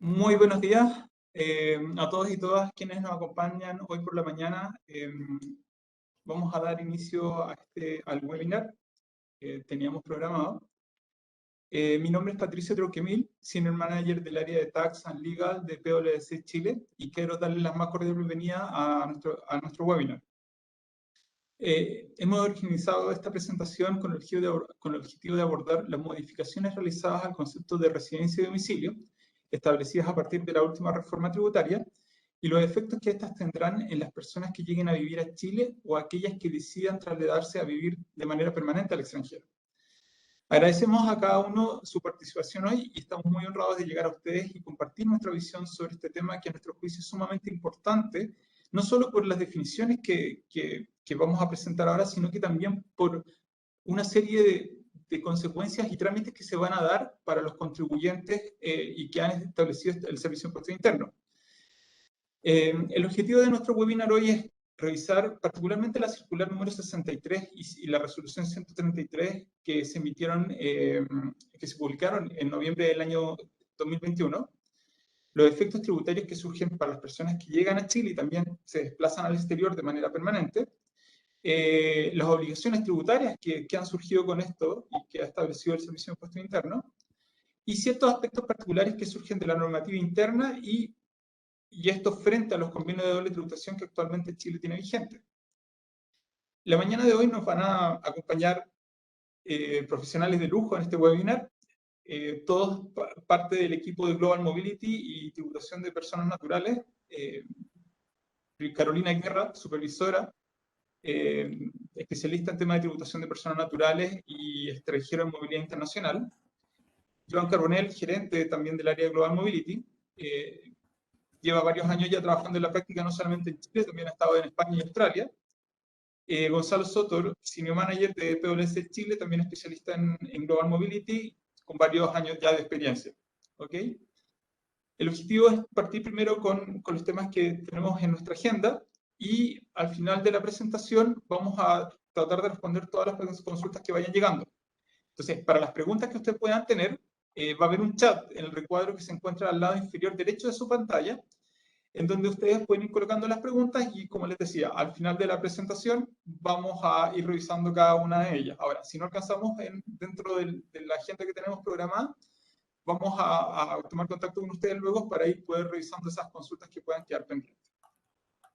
Muy buenos días a todos y todas quienes nos acompañan hoy por la mañana. Vamos a dar inicio al webinar que teníamos programado. Mi nombre es Patricio Troquemil, Senior Manager del área de Tax and Legal de PwC Chile, y quiero darles la más cordial bienvenida a nuestro webinar. Hemos organizado esta presentación con el objetivo de abordar las modificaciones realizadas al concepto de residencia y domicilio, establecidas a partir de la última reforma tributaria, y los efectos que éstas tendrán en las personas que lleguen a vivir a Chile o aquellas que decidan trasladarse a vivir de manera permanente al extranjero. Agradecemos a cada uno su participación hoy y estamos muy honrados de llegar a ustedes y compartir nuestra visión sobre este tema que a nuestro juicio es sumamente importante, no solo por las definiciones que vamos a presentar ahora, sino que también por una serie de consecuencias y trámites que se van a dar para los contribuyentes y que han establecido el Servicio de Impuesto Interno. El objetivo de nuestro webinar hoy es revisar particularmente la circular número 63 y la resolución 133 que se emitieron, que se publicaron en noviembre del año 2021, los efectos tributarios que surgen para las personas que llegan a Chile y también se desplazan al exterior de manera permanente, las obligaciones tributarias que han surgido con esto y que ha establecido el Servicio de Impuesto Interno, y ciertos aspectos particulares que surgen de la normativa interna y esto frente a los convenios de doble tributación que actualmente Chile tiene vigente. La mañana de hoy nos van a acompañar profesionales de lujo en este webinar, todos parte del equipo de Global Mobility y tributación de personas naturales. Carolina Guerra, supervisora, especialista en temas de tributación de personas naturales y extranjero en movilidad internacional. Joan Carbonell, gerente también del área de Global Mobility, lleva varios años ya trabajando en la práctica, no solamente en Chile, también ha estado en España y Australia. Gonzalo Sotor, Senior Manager de PwC Chile, también especialista en Global Mobility, con varios años ya de experiencia. ¿Ok? El objetivo es partir primero con los temas que tenemos en nuestra agenda y al final de la presentación vamos a tratar de responder todas las consultas que vayan llegando. Entonces, para las preguntas que ustedes puedan tener, va a haber un chat en el recuadro que se encuentra al lado inferior derecho de su pantalla, en donde ustedes pueden ir colocando las preguntas y, como les decía, al final de la presentación vamos a ir revisando cada una de ellas. Ahora, si no alcanzamos dentro de la agenda que tenemos programada, vamos a tomar contacto con ustedes luego para ir poder revisando esas consultas que puedan quedar pendientes.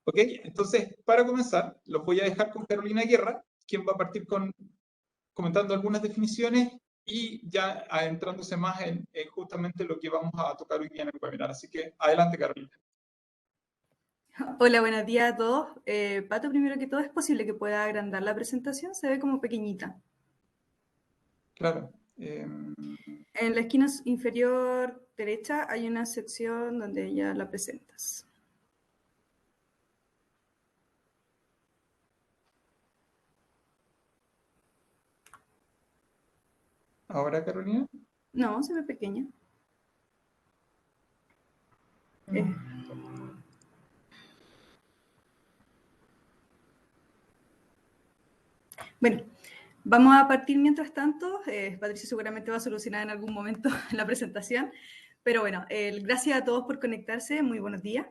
¿Ok? Entonces, para comenzar, los voy a dejar con Carolina Guerra, quien va a partir comentando algunas definiciones y ya adentrándose más en justamente lo que vamos a tocar hoy día en el webinar. Así que, adelante, Carolina. Hola, buenos días a todos. Pato, primero que todo, ¿es posible que pueda agrandar la presentación? Se ve como pequeñita. Claro. En la esquina inferior derecha hay una sección donde ya la presentas. ¿Ahora, Carolina? No, se ve pequeña. Bueno, vamos a partir mientras tanto. Patricio seguramente va a solucionar en algún momento la presentación. Pero bueno, gracias a todos por conectarse. Muy buenos días.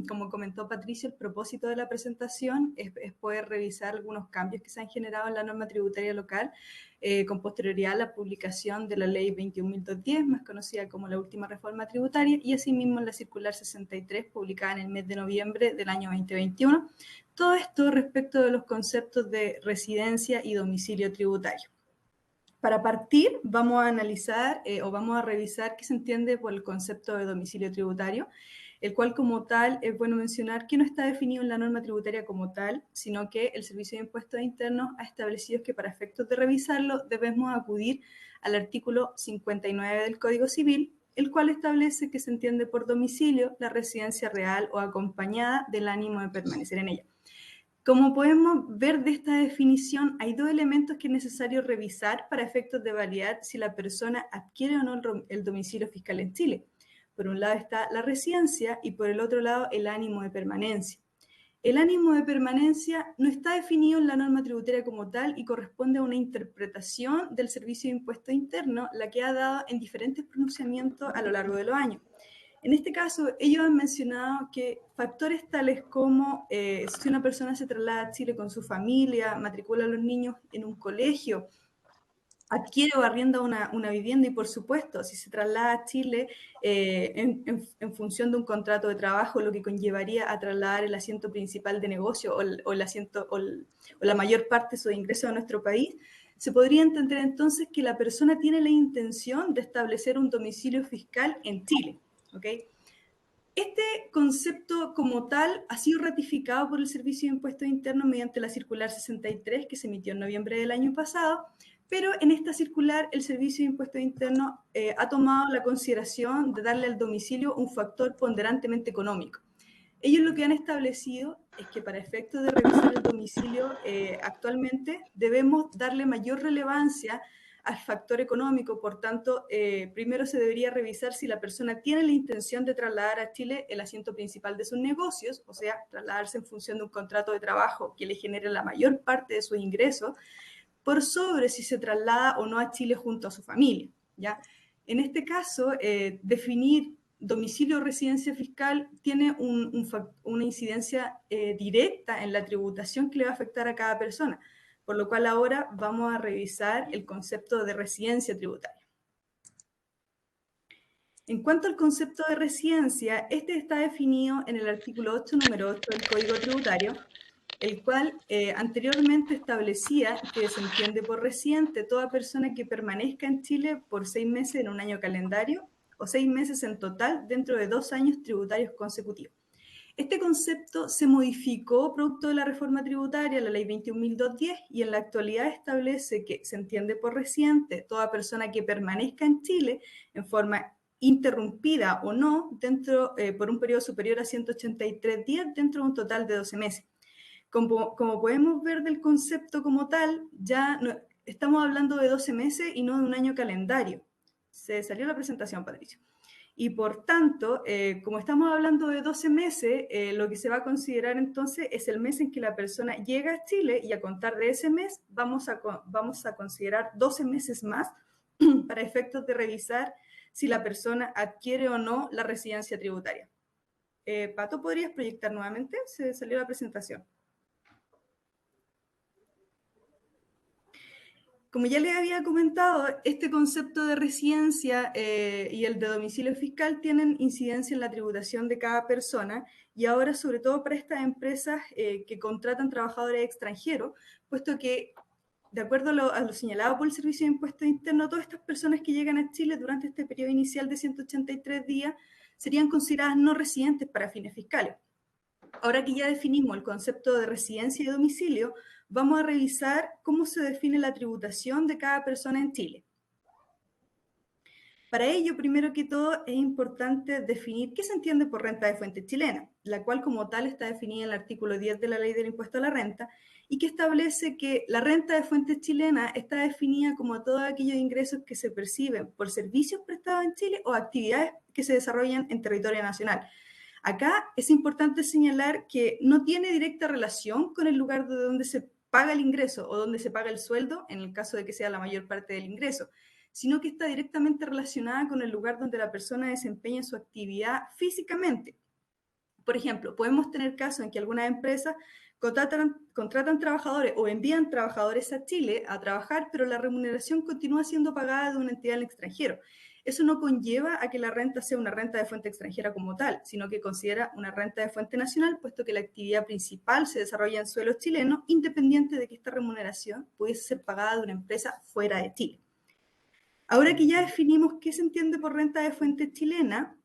Como comentó Patricio, el propósito de la presentación es poder revisar algunos cambios que se han generado en la norma tributaria local con posterioridad a la publicación de la Ley 21.210, más conocida como la última reforma tributaria, y asimismo en la circular 63, publicada en el mes de noviembre del año 2021. Todo esto respecto de los conceptos de residencia y domicilio tributario. Para partir, vamos a analizar o vamos a revisar qué se entiende por el concepto de domicilio tributario, el cual como tal es bueno mencionar que no está definido en la norma tributaria como tal, sino que el Servicio de Impuestos Internos ha establecido que para efectos de revisarlo debemos acudir al artículo 59 del Código Civil, el cual establece que se entiende por domicilio la residencia real o acompañada del ánimo de permanecer en ella. Como podemos ver de esta definición, hay dos elementos que es necesario revisar para efectos de validar si la persona adquiere o no el domicilio fiscal en Chile. Por un lado está la residencia y por el otro lado el ánimo de permanencia. El ánimo de permanencia no está definido en la norma tributaria como tal y corresponde a una interpretación del Servicio de Impuesto Interno, la que ha dado en diferentes pronunciamientos a lo largo de los años. En este caso, ellos han mencionado que factores tales como si una persona se traslada a Chile con su familia, matricula a los niños en un colegio, adquiere o arrienda una vivienda y, por supuesto, si se traslada a Chile en función de un contrato de trabajo, lo que conllevaría a trasladar el asiento principal de negocio o la mayor parte de su ingreso a nuestro país, se podría entender entonces que la persona tiene la intención de establecer un domicilio fiscal en Chile, ¿ok? Este concepto como tal ha sido ratificado por el Servicio de Impuestos Internos mediante la circular 63 que se emitió en noviembre del año pasado, pero en esta circular el Servicio de Impuestos Internos ha tomado la consideración de darle al domicilio un factor ponderantemente económico. Ellos lo que han establecido es que para efectos de revisar el domicilio actualmente debemos darle mayor relevancia al factor económico. Por tanto, primero se debería revisar si la persona tiene la intención de trasladar a Chile el asiento principal de sus negocios, o sea, trasladarse en función de un contrato de trabajo que le genere la mayor parte de sus ingresos, por sobre si se traslada o no a Chile junto a su familia, ¿ya? En este caso, definir domicilio o residencia fiscal tiene una incidencia directa en la tributación que le va a afectar a cada persona, por lo cual ahora vamos a revisar el concepto de residencia tributaria. En cuanto al concepto de residencia, este está definido en el artículo 8, número 8 del Código Tributario, el cual anteriormente establecía que se entiende por residente toda persona que permanezca en Chile por 6 meses en un año calendario o 6 meses en total dentro de 2 años tributarios consecutivos. Este concepto se modificó producto de la reforma tributaria, la ley 21.210, y en la actualidad establece que se entiende por residente toda persona que permanezca en Chile en forma interrumpida o no por un periodo superior a 183 días dentro de un total de 12 meses. Como podemos ver del concepto como tal, ya no, estamos hablando de 12 meses y no de un año calendario. Se salió la presentación, Patricio. Y por tanto, como estamos hablando de 12 meses, lo que se va a considerar entonces es el mes en que la persona llega a Chile y a contar de ese mes vamos a considerar 12 meses más para efectos de revisar si la persona adquiere o no la residencia tributaria. Pato, ¿podrías proyectar nuevamente? Se salió la presentación. Como ya les había comentado, este concepto de residencia y el de domicilio fiscal tienen incidencia en la tributación de cada persona y ahora sobre todo para estas empresas que contratan trabajadores extranjeros, puesto que de acuerdo a lo señalado por el Servicio de Impuestos Internos, todas estas personas que llegan a Chile durante este periodo inicial de 183 días serían consideradas no residentes para fines fiscales. Ahora que ya definimos el concepto de residencia y domicilio, vamos a revisar cómo se define la tributación de cada persona en Chile. Para ello, primero que todo, es importante definir qué se entiende por renta de fuente chilena, la cual como tal está definida en el artículo 10 de la Ley del Impuesto a la Renta y que establece que la renta de fuente chilena está definida como todos aquellos ingresos que se perciben por servicios prestados en Chile o actividades que se desarrollan en territorio nacional. Acá es importante señalar que no tiene directa relación con el lugar de donde se paga el ingreso o donde se paga el sueldo, en el caso de que sea la mayor parte del ingreso, sino que está directamente relacionada con el lugar donde la persona desempeña su actividad físicamente. Por ejemplo, podemos tener casos en que algunas empresas contratan trabajadores o envían trabajadores a Chile a trabajar, pero la remuneración continúa siendo pagada de una entidad en el extranjero. Eso no conlleva a que la renta sea una renta de fuente extranjera como tal, sino que considera una renta de fuente nacional, puesto que la actividad principal se desarrolla en suelo chileno, independiente de que esta remuneración pudiese ser pagada de una empresa fuera de Chile. Ahora que ya definimos qué se entiende por renta de fuente chilena,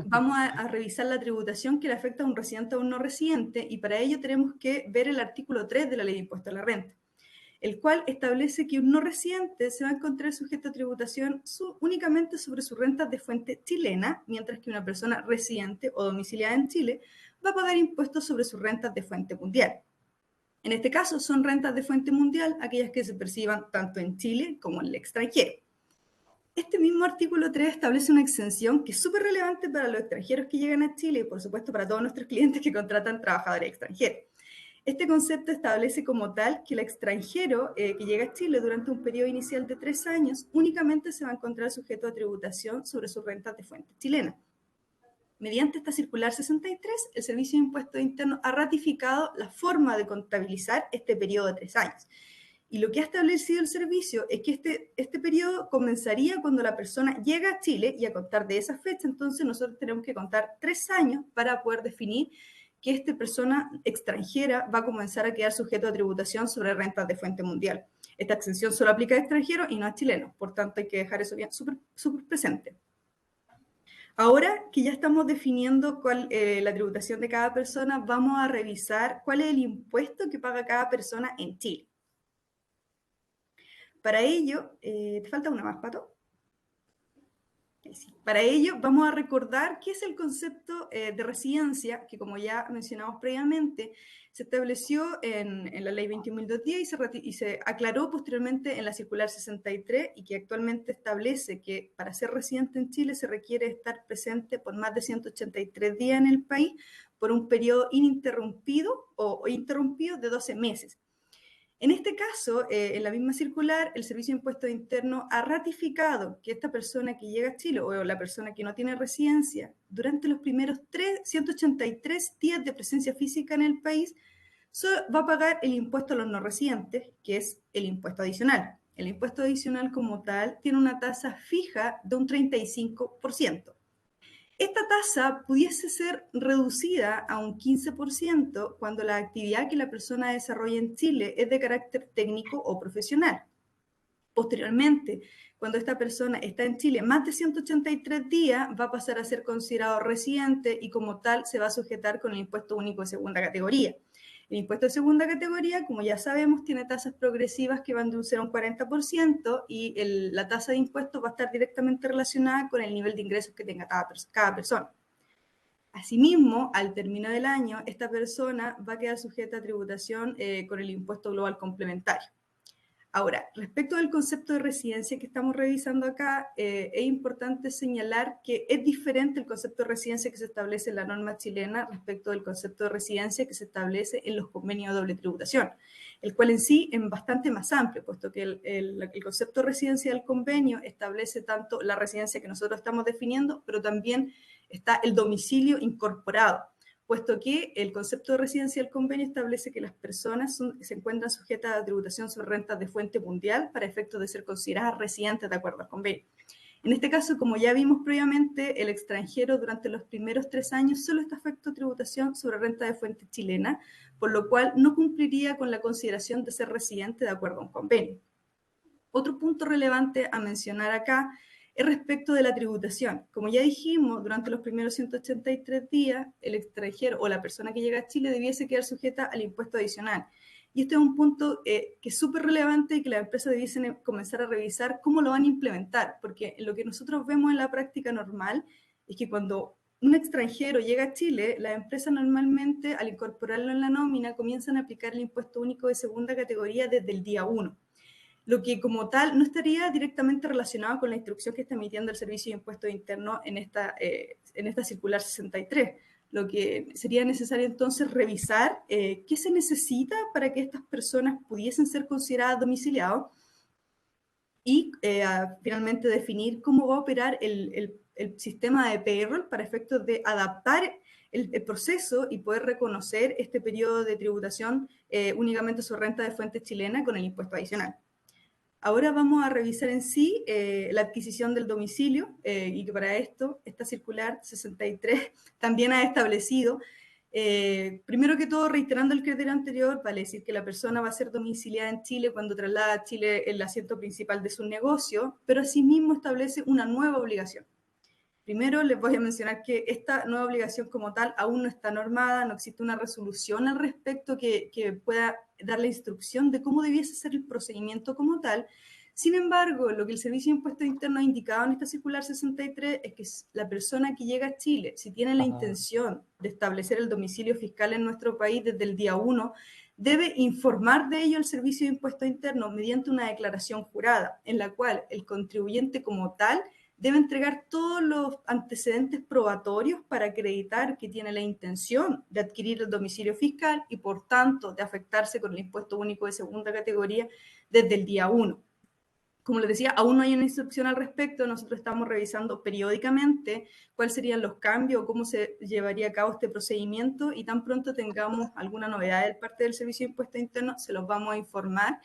vamos a revisar la tributación que le afecta a un residente o a un no residente, y para ello tenemos que ver el artículo 3 de la Ley de Impuesto a la Renta, el cual establece que un no residente se va a encontrar sujeto a tributación únicamente sobre sus rentas de fuente chilena, mientras que una persona residente o domiciliada en Chile va a pagar impuestos sobre sus rentas de fuente mundial. En este caso son rentas de fuente mundial aquellas que se perciban tanto en Chile como en el extranjero. Este mismo artículo 3 establece una exención que es súper relevante para los extranjeros que llegan a Chile y, por supuesto, para todos nuestros clientes que contratan trabajadores extranjeros. Este concepto establece como tal que el extranjero que llega a Chile durante un periodo inicial de 3 años únicamente se va a encontrar sujeto a tributación sobre sus rentas de fuente chilena. mediante esta circular 63, el Servicio de Impuestos Internos ha ratificado la forma de contabilizar este periodo de 3 años. Y lo que ha establecido el servicio es que este periodo comenzaría cuando la persona llega a Chile, y a contar de esa fecha, entonces nosotros tenemos que contar 3 años para poder definir que esta persona extranjera va a comenzar a quedar sujeto a tributación sobre rentas de fuente mundial. Esta exención solo aplica a extranjeros y no a chilenos, por tanto hay que dejar eso bien súper presente. Ahora que ya estamos definiendo la tributación de cada persona, vamos a revisar cuál es el impuesto que paga cada persona en Chile. Para ello, ¿te falta una más, Pato? Sí. Para ello, vamos a recordar qué es el concepto de residencia, que como ya mencionamos previamente, se estableció en la Ley 21.210 y se aclaró posteriormente en la Circular 63, y que actualmente establece que para ser residente en Chile se requiere estar presente por más de 183 días en el país por un periodo ininterrumpido o interrumpido de 12 meses. En este caso, en la misma circular, el Servicio de Impuestos Internos ha ratificado que esta persona que llega a Chile o la persona que no tiene residencia, durante los primeros 183 días de presencia física en el país, va a pagar el impuesto a los no residentes, que es el impuesto adicional. El impuesto adicional como tal tiene una tasa fija de un 35%. Esta tasa pudiese ser reducida a un 15% cuando la actividad que la persona desarrolla en Chile es de carácter técnico o profesional. Posteriormente, cuando esta persona está en Chile más de 183 días, va a pasar a ser considerado residente y como tal se va a sujetar con el impuesto único de segunda categoría. El impuesto de segunda categoría, como ya sabemos, tiene tasas progresivas que van de un 0 a un 40% y la tasa de impuestos va a estar directamente relacionada con el nivel de ingresos que tenga cada persona. Asimismo, al término del año, esta persona va a quedar sujeta a tributación con el impuesto global complementario. Ahora, respecto del concepto de residencia que estamos revisando acá, es importante señalar que es diferente el concepto de residencia que se establece en la norma chilena respecto del concepto de residencia que se establece en los convenios de doble tributación, el cual en sí es bastante más amplio, puesto que el concepto de residencia del convenio establece tanto la residencia que nosotros estamos definiendo, pero también está el domicilio incorporado, puesto que el concepto de residencia del convenio establece que las personas se encuentran sujetas a tributación sobre rentas de fuente mundial para efectos de ser consideradas residentes de acuerdo al convenio. En este caso, como ya vimos previamente, el extranjero durante los primeros 3 años solo está afecto a tributación sobre renta de fuente chilena, por lo cual no cumpliría con la consideración de ser residente de acuerdo a un convenio. Otro punto relevante a mencionar acá es respecto de la tributación. Como ya dijimos, durante los primeros 183 días, el extranjero o la persona que llega a Chile debiese quedar sujeta al impuesto adicional. Y este es un punto que es súper relevante y que las empresas debiesen comenzar a revisar cómo lo van a implementar, porque lo que nosotros vemos en la práctica normal es que cuando un extranjero llega a Chile, las empresas normalmente, al incorporarlo en la nómina, comienzan a aplicar el impuesto único de segunda categoría desde el día 1. Lo que como tal no estaría directamente relacionado con la instrucción que está emitiendo el Servicio de Impuestos Internos en esta circular 63. Lo que sería necesario entonces revisar qué se necesita para que estas personas pudiesen ser consideradas domiciliados y finalmente definir cómo va a operar el sistema de payroll para efectos de adaptar el proceso y poder reconocer este periodo de tributación únicamente sobre renta de fuente chilena con el impuesto adicional. Ahora vamos a revisar en sí la adquisición del domicilio y que para esto esta circular 63 también ha establecido, primero que todo reiterando el criterio anterior, vale decir que la persona va a ser domiciliada en Chile cuando traslada a Chile el asiento principal de su negocio, pero asimismo establece una nueva obligación. Primero les voy a mencionar que esta nueva obligación como tal aún no está normada, no existe una resolución al respecto que pueda dar la instrucción de cómo debiese ser el procedimiento como tal. Sin embargo, lo que el Servicio de Impuestos Internos ha indicado en esta circular 63 es que la persona que llega a Chile, si tiene la intención de establecer el domicilio fiscal en nuestro país desde el día 1, debe informar de ello al Servicio de Impuestos Internos mediante una declaración jurada, en la cual el contribuyente como tal debe entregar todos los antecedentes probatorios para acreditar que tiene la intención de adquirir el domicilio fiscal y, por tanto, de afectarse con el impuesto único de segunda categoría desde el día 1. Como les decía, aún no hay una instrucción al respecto, nosotros estamos revisando periódicamente cuáles serían los cambios o cómo se llevaría a cabo este procedimiento, y tan pronto tengamos alguna novedad de parte del Servicio de Impuestos Internos, se los vamos a informar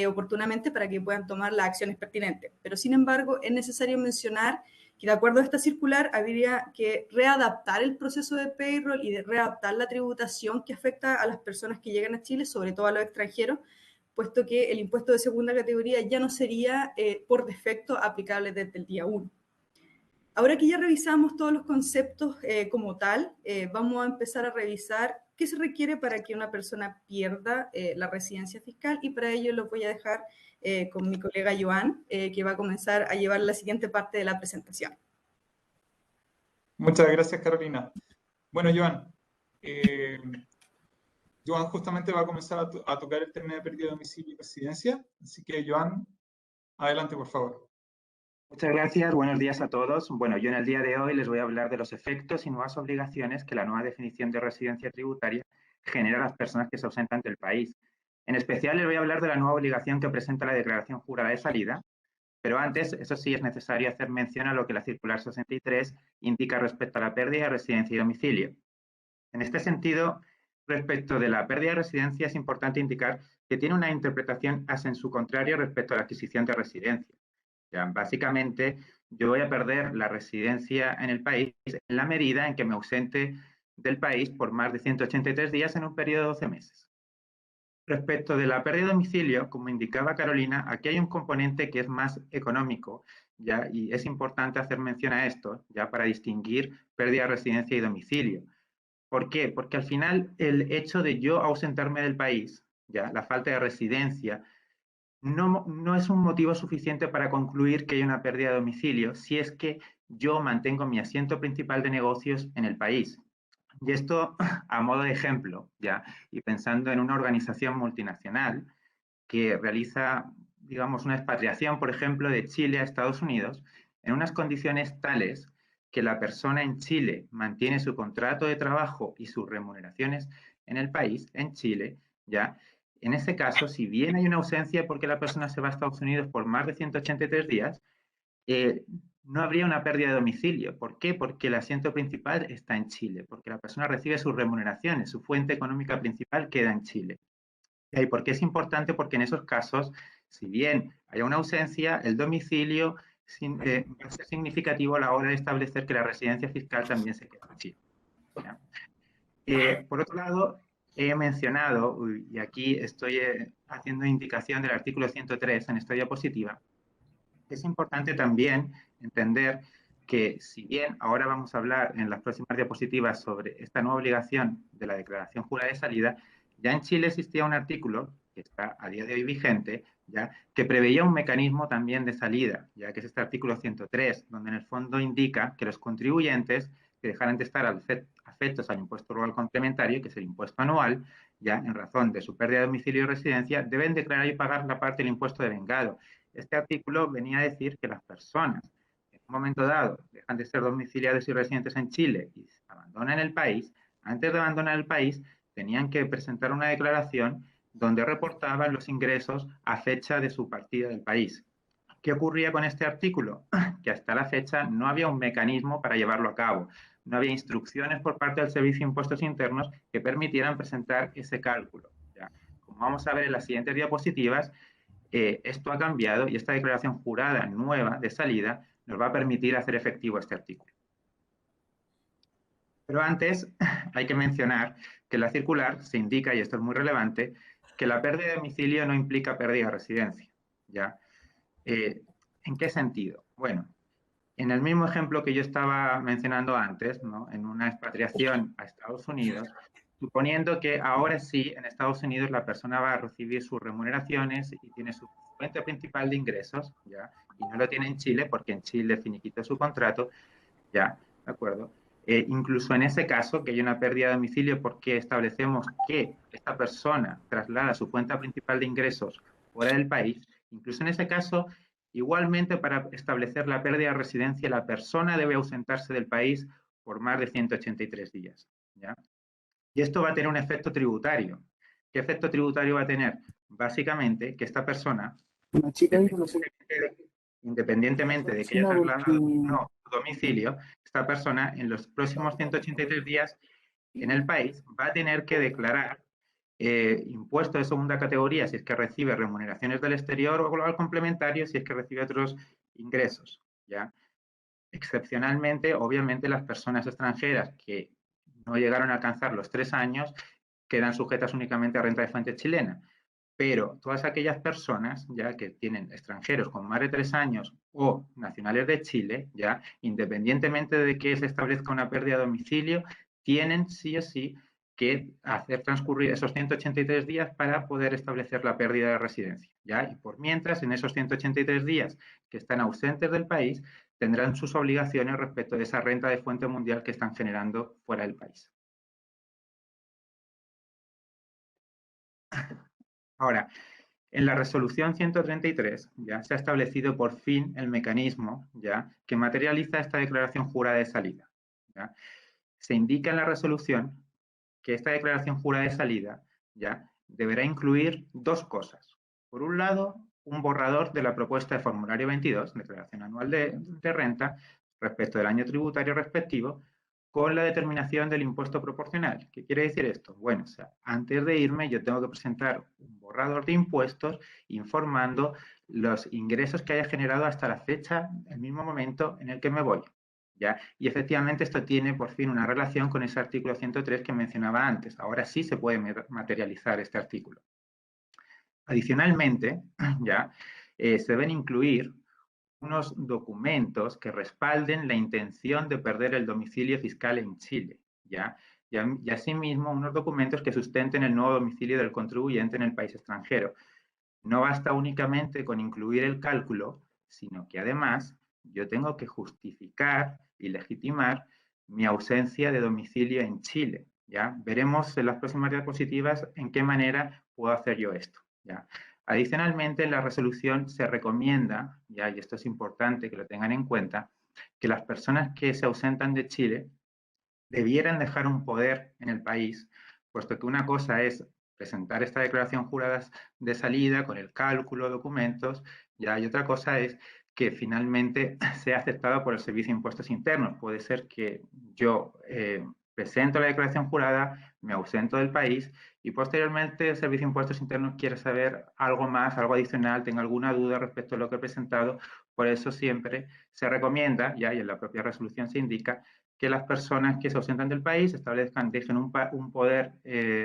oportunamente para que puedan tomar las acciones pertinentes. Pero sin embargo, es necesario mencionar que de acuerdo a esta circular habría que readaptar el proceso de payroll y de readaptar la tributación que afecta a las personas que llegan a Chile, sobre todo a los extranjeros, puesto que el impuesto de segunda categoría ya no sería por defecto aplicable desde el día 1. Ahora que ya revisamos todos los conceptos como tal, vamos a empezar a revisar qué se requiere para que una persona pierda la residencia fiscal, y para ello lo voy a dejar con mi colega Joan, que va a comenzar a llevar la siguiente parte de la presentación. Muchas gracias, Carolina. Bueno, Joan justamente va a comenzar a tocar el tema de pérdida de domicilio y residencia. Así que, Joan, adelante, por favor. Muchas gracias, buenos días a todos. Bueno, yo en el día de hoy les voy a hablar de los efectos y nuevas obligaciones que la nueva definición de residencia tributaria genera a las personas que se ausentan del país. En especial les voy a hablar de la nueva obligación que presenta la declaración jurada de salida, pero antes, eso sí, es necesario hacer mención a lo que la circular 63 indica respecto a la pérdida de residencia y domicilio. En este sentido, respecto de la pérdida de residencia, es importante indicar que tiene una interpretación a sensu contrario respecto a la adquisición de residencia. Ya, básicamente, yo voy a perder la residencia en el país en la medida en que me ausente del país por más de 183 días en un periodo de 12 meses. Respecto de la pérdida de domicilio, como indicaba Carolina, aquí hay un componente que es más económico, ¿ya? Y es importante hacer mención a esto, ya para distinguir pérdida de residencia y domicilio. ¿Por qué? Porque al final el hecho de yo ausentarme del país, ya la falta de residencia, no es un motivo suficiente para concluir que hay una pérdida de domicilio si es que yo mantengo mi asiento principal de negocios en el país. Y esto a modo de ejemplo, ¿ya? Y pensando en una organización multinacional que realiza, digamos, una expatriación, por ejemplo, de Chile a Estados Unidos, en unas condiciones tales que la persona en Chile mantiene su contrato de trabajo y sus remuneraciones en el país, en Chile, ¿ya? En ese caso, si bien hay una ausencia porque la persona se va a Estados Unidos por más de 183 días, no habría una pérdida de domicilio. ¿Por qué? Porque el asiento principal está en Chile, porque la persona recibe sus remuneraciones, su fuente económica principal queda en Chile. ¿Y por qué es importante? Porque en esos casos, si bien haya una ausencia, el domicilio va a ser significativo a la hora de establecer que la residencia fiscal también se queda en Chile. Por otro lado, he mencionado, y aquí estoy haciendo indicación del artículo 103 en esta diapositiva, es importante también entender que si bien ahora vamos a hablar en las próximas diapositivas sobre esta nueva obligación de la declaración jurada de salida, ya en Chile existía un artículo que está a día de hoy vigente, ya que preveía un mecanismo también de salida, ya que es este artículo 103, donde en el fondo indica que los contribuyentes que dejaran de estar afectos al impuesto rural complementario, que es el impuesto anual, ya en razón de su pérdida de domicilio y residencia, deben declarar y pagar la parte del impuesto de vengado. Este artículo venía a decir que las personas que en un momento dado dejan de ser domiciliados y residentes en Chile y abandonan el país, antes de abandonar el país tenían que presentar una declaración donde reportaban los ingresos a fecha de su partida del país. ¿Qué ocurría con este artículo? Que hasta la fecha no había un mecanismo para llevarlo a cabo. No había instrucciones por parte del Servicio de Impuestos Internos que permitieran presentar ese cálculo. ¿Ya? Como vamos a ver en las siguientes diapositivas, esto ha cambiado y esta declaración jurada nueva de salida nos va a permitir hacer efectivo este artículo. Pero antes hay que mencionar que en la circular se indica, y esto es muy relevante, que la pérdida de domicilio no implica pérdida de residencia. ¿Ya? ¿En qué sentido? Bueno, en el mismo ejemplo que yo estaba mencionando antes, ¿no? En una expatriación a Estados Unidos, suponiendo que ahora sí en Estados Unidos la persona va a recibir sus remuneraciones y tiene su fuente principal de ingresos, ¿ya? Y no lo tiene en Chile porque en Chile finiquitó su contrato, ¿ya? ¿De acuerdo? Incluso en ese caso, que hay una pérdida de domicilio porque establecemos que esta persona traslada su fuente principal de ingresos fuera del país, incluso en ese caso, igualmente para establecer la pérdida de residencia, la persona debe ausentarse del país por más de 183 días, ¿ya? Y esto va a tener un efecto tributario. ¿Qué efecto tributario va a tener? Básicamente que esta persona Independientemente de que haya trasladado no su domicilio, esta persona en los próximos 183 días en el país va a tener que declarar impuesto de segunda categoría si es que recibe remuneraciones del exterior o global complementario si es que recibe otros ingresos, ¿ya? Excepcionalmente, obviamente, las personas extranjeras que no llegaron a alcanzar los 3 años quedan sujetas únicamente a renta de fuente chilena. Pero todas aquellas personas ya que tienen extranjeros con más de 3 años o nacionales de Chile, ya independientemente de que se establezca una pérdida de domicilio, tienen sí o sí que hacer transcurrir esos 183 días para poder establecer la pérdida de residencia, ¿ya? Y por mientras, en esos 183 días que están ausentes del país, tendrán sus obligaciones respecto de esa renta de fuente mundial que están generando fuera del país. Ahora, en la resolución 133 ya se ha establecido por fin el mecanismo ya que materializa esta declaración jurada de salida. ¿Ya? Se indica en la resolución que esta declaración jurada de salida ya deberá incluir 2 cosas. Por un lado, un borrador de la propuesta de formulario 22, declaración anual de renta, respecto del año tributario respectivo, con la determinación del impuesto proporcional. ¿Qué quiere decir esto? Bueno, o sea, antes de irme yo tengo que presentar un borrador de impuestos informando los ingresos que haya generado hasta la fecha, el mismo momento en el que me voy. ¿Ya? Y efectivamente esto tiene por fin una relación con ese artículo 103 que mencionaba antes. Ahora sí se puede materializar este artículo. Adicionalmente, ya se deben incluir unos documentos que respalden la intención de perder el domicilio fiscal en Chile, ¿ya? Y asimismo unos documentos que sustenten el nuevo domicilio del contribuyente en el país extranjero. No basta únicamente con incluir el cálculo, sino que además yo tengo que justificar y legitimar mi ausencia de domicilio en Chile, ¿ya? Veremos en las próximas diapositivas en qué manera puedo hacer yo esto, ¿ya? Adicionalmente, en la resolución se recomienda, ¿ya? Y esto es importante que lo tengan en cuenta, que las personas que se ausentan de Chile debieran dejar un poder en el país, puesto que una cosa es presentar esta declaración jurada de salida con el cálculo, documentos, ya, y otra cosa es que finalmente sea aceptado por el Servicio de Impuestos Internos. Puede ser que yo presento la declaración jurada, me ausento del país y posteriormente el Servicio de Impuestos Internos quiere saber algo más, algo adicional, tenga alguna duda respecto a lo que he presentado. Por eso siempre se recomienda, ya, y en la propia resolución se indica, que las personas que se ausentan del país dejen un poder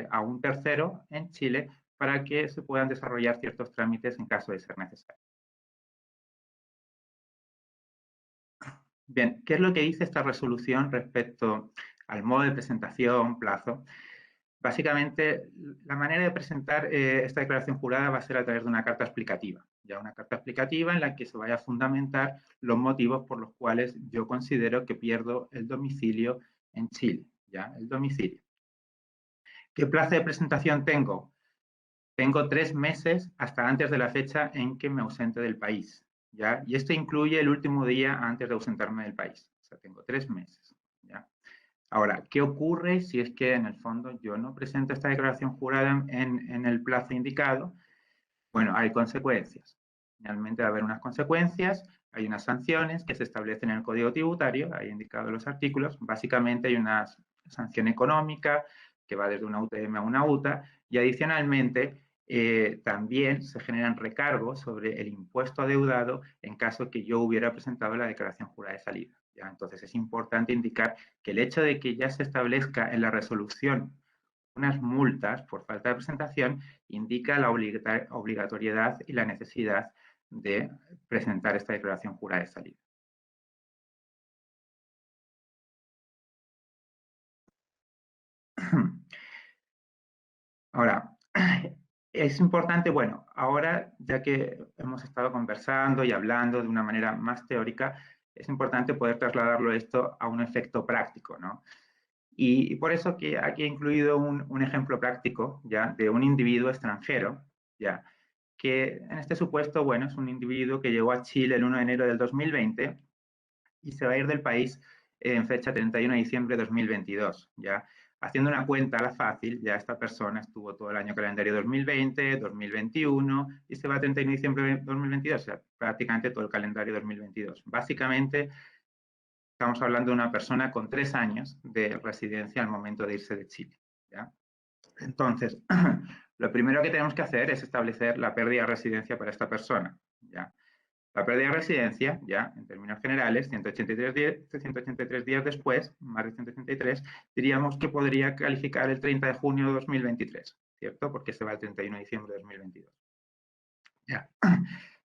a un tercero en Chile para que se puedan desarrollar ciertos trámites en caso de ser necesario. Bien, ¿qué es lo que dice esta resolución respecto al modo de presentación, plazo? Básicamente, la manera de presentar esta declaración jurada va a ser a través de una carta explicativa. Ya una carta explicativa en la que se vaya a fundamentar los motivos por los cuales yo considero que pierdo el domicilio en Chile. Ya, el domicilio. ¿Qué plazo de presentación tengo? Tengo 3 meses hasta antes de la fecha en que me ausente del país. ¿Ya? Y esto incluye el último día antes de ausentarme del país. O sea, tengo 3 meses. ¿Ya? Ahora, ¿qué ocurre si es que en el fondo yo no presento esta declaración jurada en el plazo indicado? Bueno, hay consecuencias. Finalmente va a haber unas consecuencias, hay unas sanciones que se establecen en el Código Tributario, ahí indicados los artículos. Básicamente hay una sanción económica que va desde una UTM a una UTA y adicionalmente también se generan recargos sobre el impuesto adeudado en caso que yo hubiera presentado la declaración jurada de salida. ¿Ya? Entonces es importante indicar que el hecho de que ya se establezca en la resolución unas multas por falta de presentación indica la obligatoriedad y la necesidad de presentar esta declaración jurada de salida. Ahora, es importante, bueno, ahora ya que hemos estado conversando y hablando de una manera más teórica, es importante poder trasladarlo esto a un efecto práctico, ¿no? Y por eso que aquí he incluido un ejemplo práctico, ¿ya? De un individuo extranjero, ¿ya? Que en este supuesto, bueno, es un individuo que llegó a Chile el 1 de enero del 2020 y se va a ir del país en fecha 31 de diciembre de 2022, ¿ya? Haciendo una cuenta a la fácil, ya esta persona estuvo todo el año calendario 2020, 2021 y se va a 31 de diciembre de 2022, o sea, prácticamente todo el calendario 2022. Básicamente, estamos hablando de una persona con 3 años de residencia al momento de irse de Chile, ¿ya? Entonces, lo primero que tenemos que hacer es establecer la pérdida de residencia para esta persona, ¿ya? La pérdida de residencia, ya en términos generales, 183 días después, más de 183, diríamos que podría calificar el 30 de junio de 2023, ¿cierto? Porque se va el 31 de diciembre de 2022. Ya.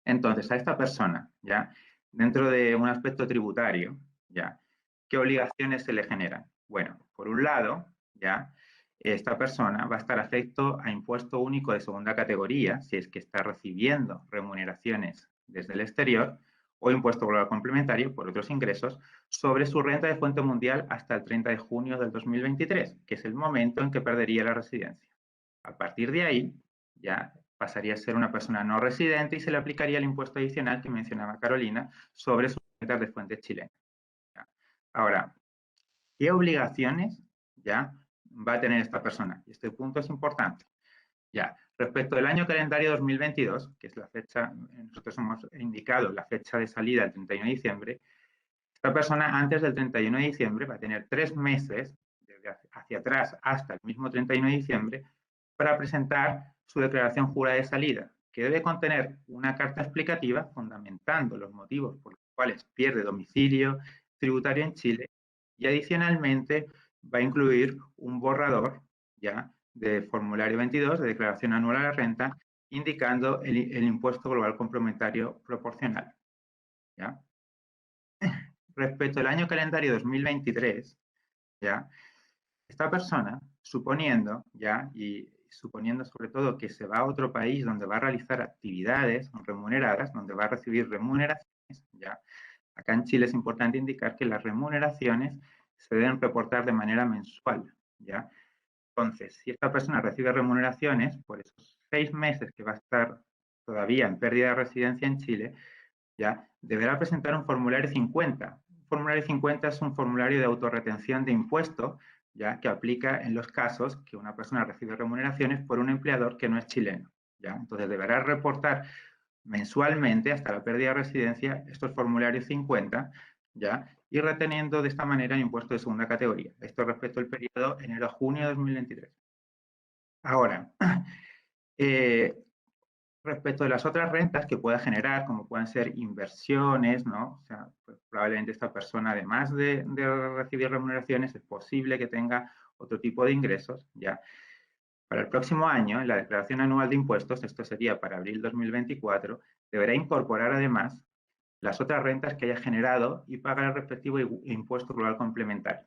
Entonces, a esta persona, ya, dentro de un aspecto tributario, ya, ¿qué obligaciones se le generan? Bueno, por un lado, ya, esta persona va a estar afecto a impuesto único de segunda categoría, si es que está recibiendo remuneraciones desde el exterior, o impuesto global complementario por otros ingresos, sobre su renta de fuente mundial hasta el 30 de junio del 2023, que es el momento en que perdería la residencia. A partir de ahí, ya pasaría a ser una persona no residente y se le aplicaría el impuesto adicional que mencionaba Carolina sobre sus rentas de fuentes chilenas. ¿Ya? Ahora, ¿qué obligaciones ya va a tener esta persona? Y este punto es importante. Ya, respecto del año calendario 2022, que es la fecha, nosotros hemos indicado la fecha de salida el 31 de diciembre, esta persona antes del 31 de diciembre va a tener 3 meses, desde hacia atrás hasta el mismo 31 de diciembre, para presentar su declaración jurada de salida, que debe contener una carta explicativa fundamentando los motivos por los cuales pierde domicilio tributario en Chile y adicionalmente va a incluir un borrador ya de formulario 22 de declaración anual a la renta indicando el impuesto global complementario proporcional. ¿Ya? Respecto al año calendario 2023, ¿ya? Esta persona, suponiendo, ¿ya? Y suponiendo sobre todo que se va a otro país donde va a realizar actividades remuneradas, donde va a recibir remuneraciones, ¿ya? Acá en Chile es importante indicar que las remuneraciones se deben reportar de manera mensual, ¿ya? Entonces, si esta persona recibe remuneraciones por esos 6 meses que va a estar todavía en pérdida de residencia en Chile, ¿ya? Deberá presentar un formulario 50. Un formulario 50 es un formulario de autorretención de impuestos, ¿ya? Que aplica en los casos que una persona recibe remuneraciones por un empleador que no es chileno, ¿ya? Entonces deberá reportar mensualmente hasta la pérdida de residencia estos formularios 50, ¿ya? Y reteniendo de esta manera el impuesto de segunda categoría. Esto respecto al periodo enero-junio de 2023. Ahora, respecto de las otras rentas que pueda generar, como pueden ser inversiones, ¿no? O sea, pues probablemente esta persona, además de recibir remuneraciones, es posible que tenga otro tipo de ingresos, ¿ya? Para el próximo año, en la declaración anual de impuestos, esto sería para abril 2024, deberá incorporar además las otras rentas que haya generado y pagar el respectivo impuesto global complementario,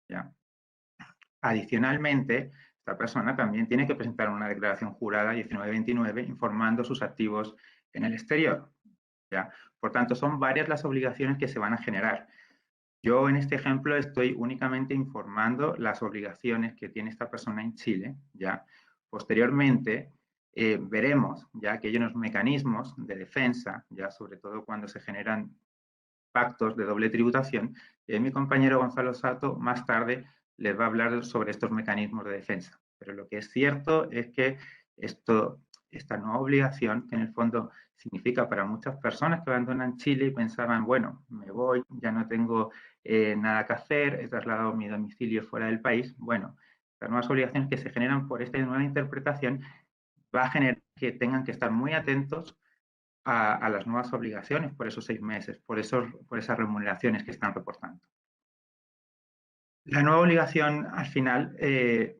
¿ya? Adicionalmente, esta persona también tiene que presentar una declaración jurada 1929 informando sus activos en el exterior, ¿ya? Por tanto, son varias las obligaciones que se van a generar. Yo en este ejemplo estoy únicamente informando las obligaciones que tiene esta persona en Chile, ¿ya? Posteriormente, veremos ya que hay unos mecanismos de defensa, ya sobre todo cuando se generan pactos de doble tributación, mi compañero Gonzalo Sato más tarde les va a hablar sobre estos mecanismos de defensa. Pero lo que es cierto es que esta nueva obligación, que en el fondo significa para muchas personas que abandonan Chile y pensaban, bueno, me voy, ya no tengo nada que hacer, he trasladado mi domicilio fuera del país. Bueno, las nuevas obligaciones que se generan por esta nueva interpretación va a generar que tengan que estar muy atentos a las nuevas obligaciones por esos 6 meses, por esas remuneraciones que están reportando. La nueva obligación al final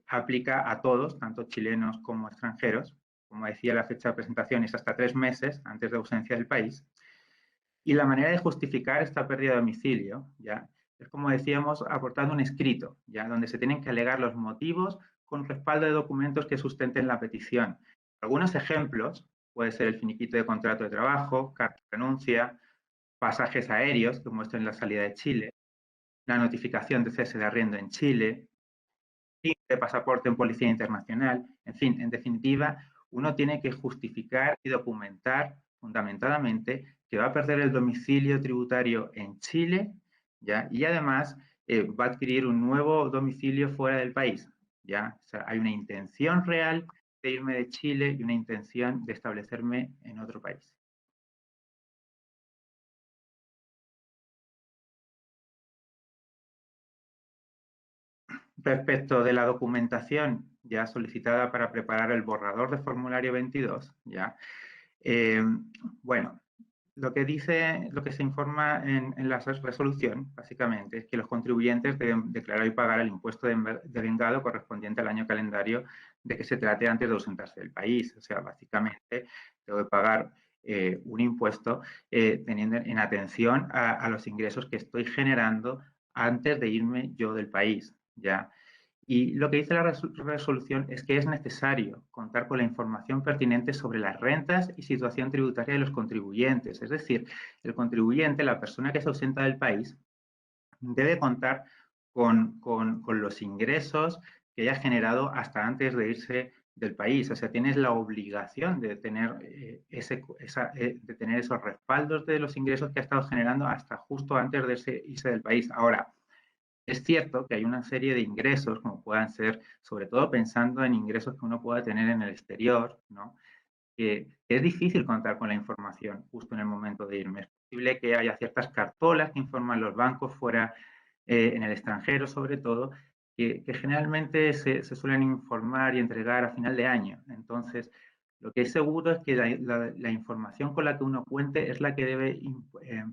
aplica a todos, tanto chilenos como extranjeros. Como decía, la fecha de presentación es hasta 3 meses antes de ausencia del país. Y la manera de justificar esta pérdida de domicilio, ¿ya? Es como decíamos, aportando un escrito, ¿ya? Donde se tienen que alegar los motivos con respaldo de documentos que sustenten la petición. Algunos ejemplos puede ser el finiquito de contrato de trabajo, carta de renuncia, pasajes aéreos que muestren la salida de Chile, la notificación de cese de arriendo en Chile, de pasaporte en Policía Internacional, en fin, en definitiva, uno tiene que justificar y documentar fundamentadamente que va a perder el domicilio tributario en Chile, ¿ya? Y además va a adquirir un nuevo domicilio fuera del país. ¿ya? O sea, hay una intención real de irme de Chile y una intención de establecerme en otro país. Respecto de la documentación ya solicitada para preparar el borrador de formulario 22, ¿ya? Bueno, lo que se informa en la resolución, básicamente, es que los contribuyentes deben declarar y pagar el impuesto de vengado correspondiente al año calendario de que se trate antes de ausentarse del país. O sea, básicamente, tengo que pagar un impuesto teniendo en atención a los ingresos que estoy generando antes de irme yo del país, ¿ya? Y lo que dice la resolución es que es necesario contar con la información pertinente sobre las rentas y situación tributaria de los contribuyentes. Es decir, el contribuyente, la persona que se ausenta del país, debe contar con los ingresos que haya generado hasta antes de irse del país. O sea, tienes la obligación de tener, de tener esos respaldos de los ingresos que ha estado generando hasta justo antes de irse del país. Ahora, es cierto que hay una serie de ingresos, como puedan ser, sobre todo pensando en ingresos que uno pueda tener en el exterior, ¿no? Que es difícil contar con la información justo en el momento de irme. Es posible que haya ciertas cartolas que informan los bancos fuera, en el extranjero sobre todo, que generalmente se suelen informar y entregar a final de año. Entonces, lo que es seguro es que la información con la que uno cuente es la que debe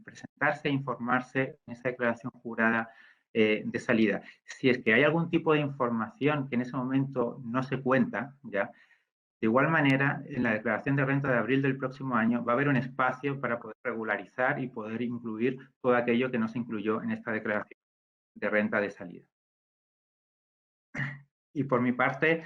presentarse e informarse en esa declaración jurada de salida. Si es que hay algún tipo de información que en ese momento no se cuenta, ¿ya? De igual manera, en la declaración de renta de abril del próximo año va a haber un espacio para poder regularizar y poder incluir todo aquello que no se incluyó en esta declaración de renta de salida. Y por mi parte,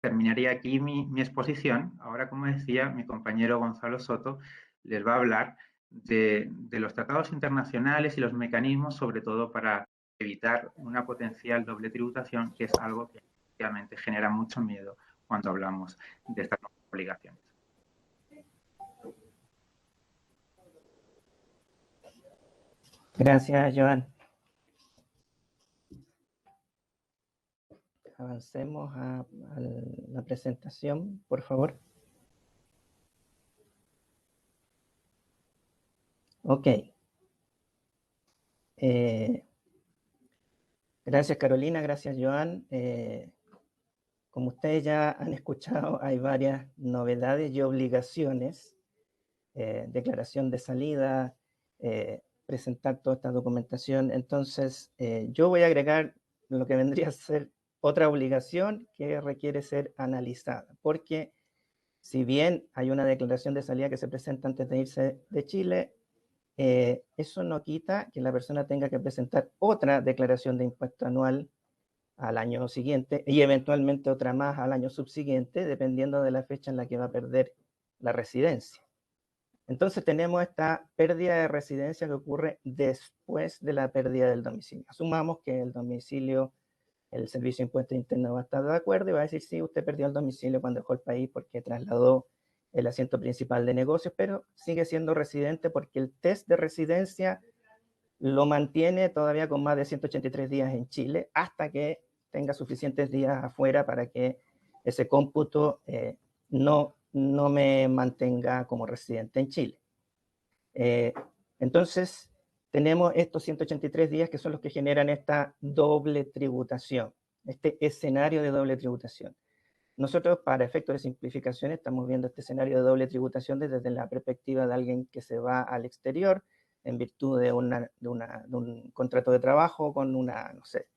terminaría aquí mi exposición. Ahora, como decía, mi compañero Gonzalo Soto les va a hablar de los tratados internacionales y los mecanismos, sobre todo para evitar una potencial doble tributación, que es algo que obviamente genera mucho miedo cuando hablamos de estas obligaciones. Gracias, Joan. Avancemos a la presentación, por favor. Ok. Gracias, Carolina. Gracias, Joan. Como ustedes ya han escuchado, hay varias novedades y obligaciones. Declaración de salida, presentar toda esta documentación. Entonces, yo voy a agregar lo que vendría a ser otra obligación que requiere ser analizada, porque si bien hay una declaración de salida que se presenta antes de irse de Chile, eso no quita que la persona tenga que presentar otra declaración de impuesto anual al año siguiente y eventualmente otra más al año subsiguiente, dependiendo de la fecha en la que va a perder la residencia. Entonces tenemos esta pérdida de residencia que ocurre después de la pérdida del domicilio. Asumamos que el domicilio, el Servicio de Impuestos Internos va a estar de acuerdo y va a decir, sí, usted perdió el domicilio cuando dejó el país porque trasladó el asiento principal de negocios, pero sigue siendo residente porque el test de residencia lo mantiene todavía con más de 183 días en Chile hasta que tenga suficientes días afuera para que ese cómputo no me mantenga como residente en Chile. Entonces, tenemos estos 183 días que son los que generan esta doble tributación, este escenario de doble tributación. Nosotros, para efectos de simplificación, estamos viendo este escenario de doble tributación desde la perspectiva de alguien que se va al exterior en virtud de un contrato de trabajo con una, no sé,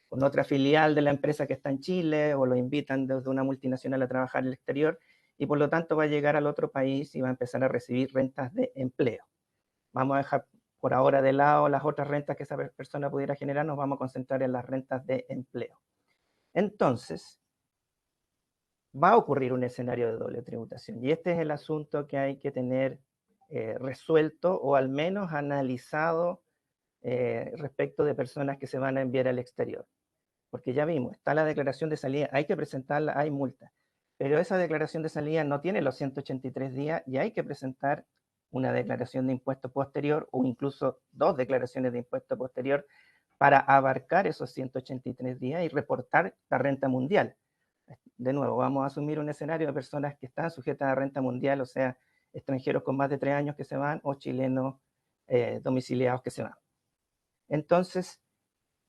con otra filial de la empresa que está en Chile, o lo invitan desde una multinacional a trabajar en el exterior, y por lo tanto va a llegar al otro país y va a empezar a recibir rentas de empleo. Vamos a dejar por ahora de lado las otras rentas que esa persona pudiera generar, nos vamos a concentrar en las rentas de empleo. Entonces, va a ocurrir un escenario de doble tributación, y este es el asunto que hay que tener resuelto o al menos analizado respecto de personas que se van a enviar al exterior. Porque ya vimos, está la declaración de salida, hay que presentarla, hay multa, pero esa declaración de salida no tiene los 183 días y hay que presentar una declaración de impuesto posterior o incluso dos declaraciones de impuesto posterior para abarcar esos 183 días y reportar la renta mundial. De nuevo, vamos a asumir un escenario de personas que están sujetas a renta mundial, o sea, extranjeros con más de 3 años que se van o chilenos domiciliados que se van. Entonces,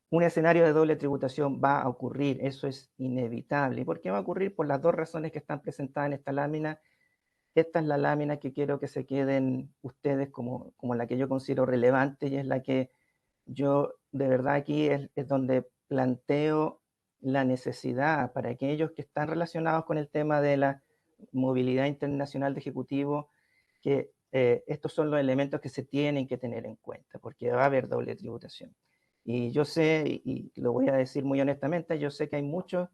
un escenario de doble tributación va a ocurrir, eso es inevitable. ¿Y por qué va a ocurrir? Por las dos razones que están presentadas en esta lámina. Esta es la lámina que quiero que se queden ustedes como la que yo considero relevante y es la que yo de verdad aquí es donde planteo la necesidad para aquellos que están relacionados con el tema de la movilidad internacional de ejecutivos, que estos son los elementos que se tienen que tener en cuenta, porque va a haber doble tributación. Y yo sé, y lo voy a decir muy honestamente, yo sé que hay muchas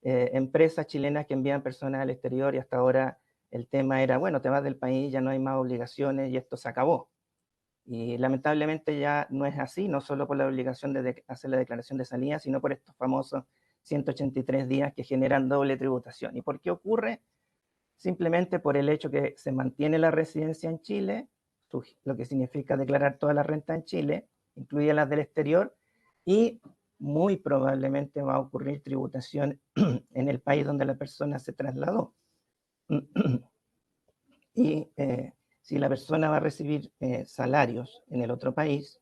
empresas chilenas que envían personas al exterior y hasta ahora el tema era, bueno, te vas del país, ya no hay más obligaciones y esto se acabó. Y lamentablemente ya no es así, no solo por la obligación de hacer la declaración de salida, sino por estos famosos 183 días que generan doble tributación. ¿Y por qué ocurre? Simplemente por el hecho que se mantiene la residencia en Chile, lo que significa declarar toda la renta en Chile, incluidas las del exterior, y muy probablemente va a ocurrir tributación en el país donde la persona se trasladó. Y si la persona va a recibir salarios en el otro país,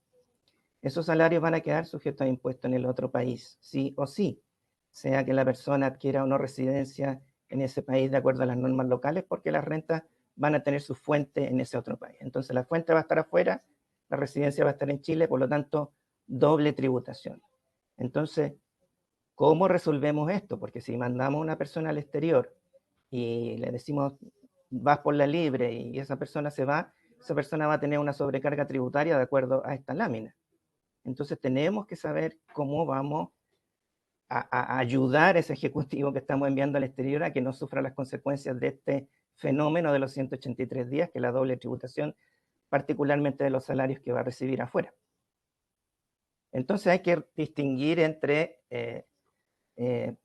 esos salarios van a quedar sujetos a impuestos en el otro país, sí o sí, sea que la persona adquiera o no residencia en ese país de acuerdo a las normas locales, porque las rentas van a tener su fuente en ese otro país. Entonces la fuente va a estar afuera, la residencia va a estar en Chile, por lo tanto, doble tributación. Entonces, ¿cómo resolvemos esto? Porque si mandamos a una persona al exterior y le decimos, vas por la libre y esa persona se va, esa persona va a tener una sobrecarga tributaria de acuerdo a esta lámina. Entonces tenemos que saber cómo vamos a ayudar a ese ejecutivo que estamos enviando al exterior a que no sufra las consecuencias de este fenómeno de los 183 días, que es la doble tributación, particularmente de los salarios que va a recibir afuera. Entonces hay que distinguir entre,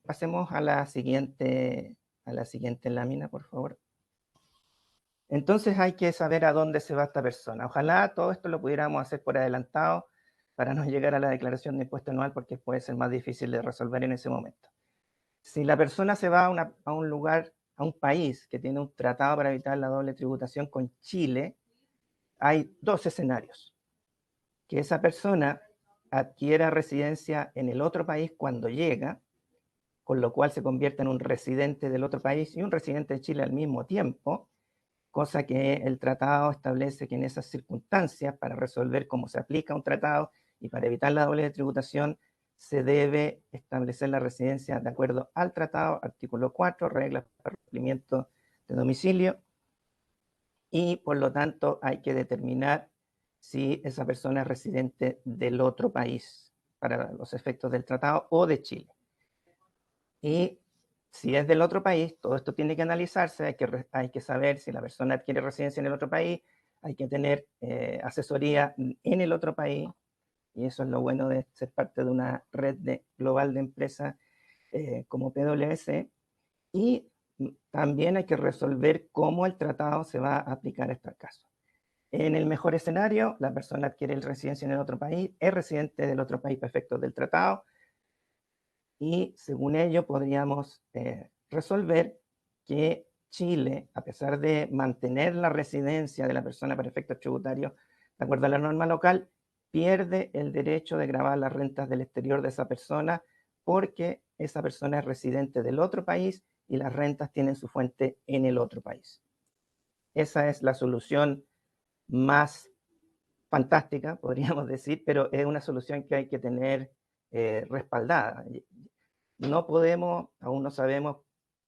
pasemos a la siguiente lámina, por favor. Entonces hay que saber a dónde se va esta persona. Ojalá todo esto lo pudiéramos hacer por adelantado para no llegar a la declaración de impuesto anual, porque puede ser más difícil de resolver en ese momento. Si la persona se va a un lugar, a un país que tiene un tratado para evitar la doble tributación con Chile, hay dos escenarios. Que esa persona adquiera residencia en el otro país cuando llega, con lo cual se convierte en un residente del otro país y un residente de Chile al mismo tiempo, cosa que el tratado establece que en esas circunstancias, para resolver cómo se aplica un tratado y para evitar la doble tributación, se debe establecer la residencia de acuerdo al tratado, artículo 4, reglas para el cumplimiento de domicilio, y por lo tanto hay que determinar si esa persona es residente del otro país para los efectos del tratado o de Chile. Y si es del otro país, todo esto tiene que analizarse, hay que saber si la persona adquiere residencia en el otro país, hay que tener asesoría en el otro país, y eso es lo bueno de ser parte de una red global de empresas como PwC, y también hay que resolver cómo el tratado se va a aplicar a este caso. En el mejor escenario, la persona adquiere residencia en el otro país, es residente del otro país para efectos del tratado, y según ello podríamos resolver que Chile, a pesar de mantener la residencia de la persona para efectos tributarios, de acuerdo a la norma local, pierde el derecho de gravar las rentas del exterior de esa persona porque esa persona es residente del otro país y las rentas tienen su fuente en el otro país. Esa es la solución más fantástica, podríamos decir, pero es una solución que hay que tener respaldada. No podemos, aún no sabemos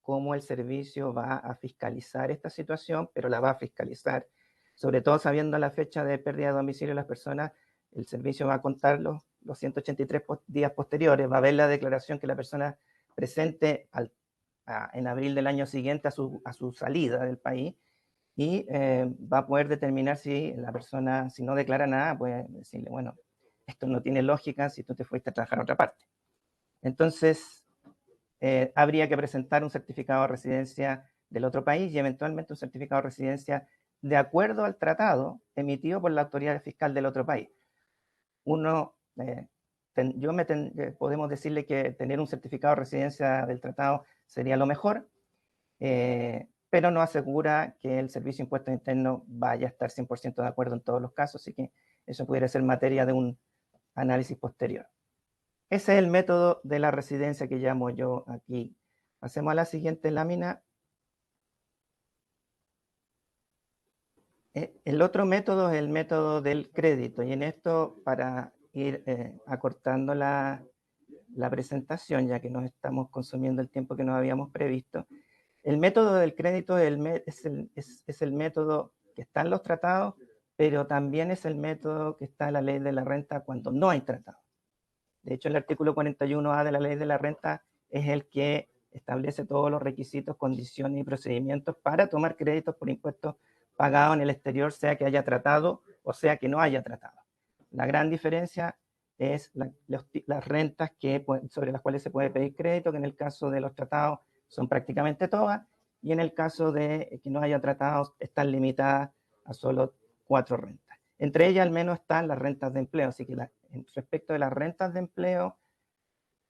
cómo el servicio va a fiscalizar esta situación, pero la va a fiscalizar. Sobre todo sabiendo la fecha de pérdida de domicilio de las personas, el servicio va a contar los 183 días posteriores, va a ver la declaración que la persona presente en abril del año siguiente a su salida del país, y va a poder determinar si la persona, si no declara nada, puede decirle, bueno, esto no tiene lógica si tú te fuiste a trabajar a otra parte. Entonces, habría que presentar un certificado de residencia del otro país y eventualmente un certificado de residencia de acuerdo al tratado emitido por la autoridad fiscal del otro país. Uno podemos decirle que tener un certificado de residencia del tratado sería lo mejor, pero no asegura que el Servicio de Impuestos Internos vaya a estar 100% de acuerdo en todos los casos, así que eso pudiera ser materia de un análisis posterior. Ese es el método de la residencia que llamo yo aquí. Pasemos a la siguiente lámina. El otro método es el método del crédito, y en esto, para ir acortando la presentación, ya que nos estamos consumiendo el tiempo que nos habíamos previsto, el método del crédito es el método que está en los tratados, pero también es el método que está en la ley de la renta cuando no hay tratado. De hecho, el artículo 41A de la ley de la renta es el que establece todos los requisitos, condiciones y procedimientos para tomar créditos por impuestos pagados en el exterior, sea que haya tratado o sea que no haya tratado. La gran diferencia es las rentas sobre las cuales se puede pedir crédito, que en el caso de los tratados son prácticamente todas, y en el caso de que no haya tratados están limitadas a solo 4 rentas. Entre ellas al menos están las rentas de empleo, así que respecto de las rentas de empleo,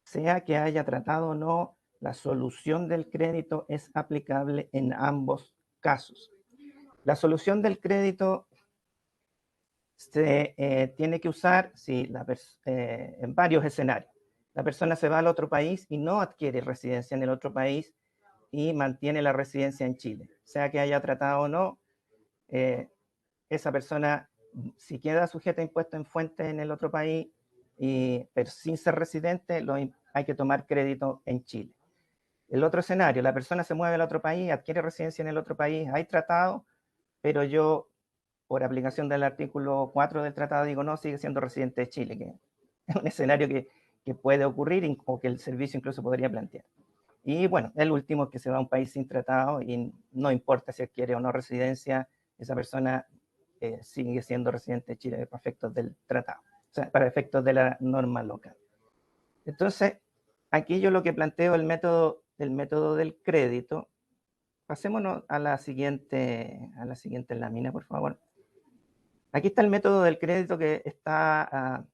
sea que haya tratado o no, la solución del crédito es aplicable en ambos casos. La solución del crédito se tiene que usar en varios escenarios. La persona se va al otro país y no adquiere residencia en el otro país y mantiene la residencia en Chile. Sea que haya tratado o no, esa persona, si queda sujeta a impuestos en fuente en el otro país, pero sin ser residente, hay que tomar crédito en Chile. El otro escenario, la persona se mueve al otro país, adquiere residencia en el otro país, hay tratado, pero yo, por aplicación del artículo 4 del tratado, digo, no, sigue siendo residente de Chile, que es un escenario que puede ocurrir o que el servicio incluso podría plantear. Y bueno, el último es que se va a un país sin tratado y no importa si adquiere o no residencia, esa persona sigue siendo residente de Chile para efectos del tratado, o sea, para efectos de la norma local. Entonces, aquí yo lo que planteo el método del crédito. Pasémonos a la siguiente lámina, por favor. Aquí está el método del crédito que está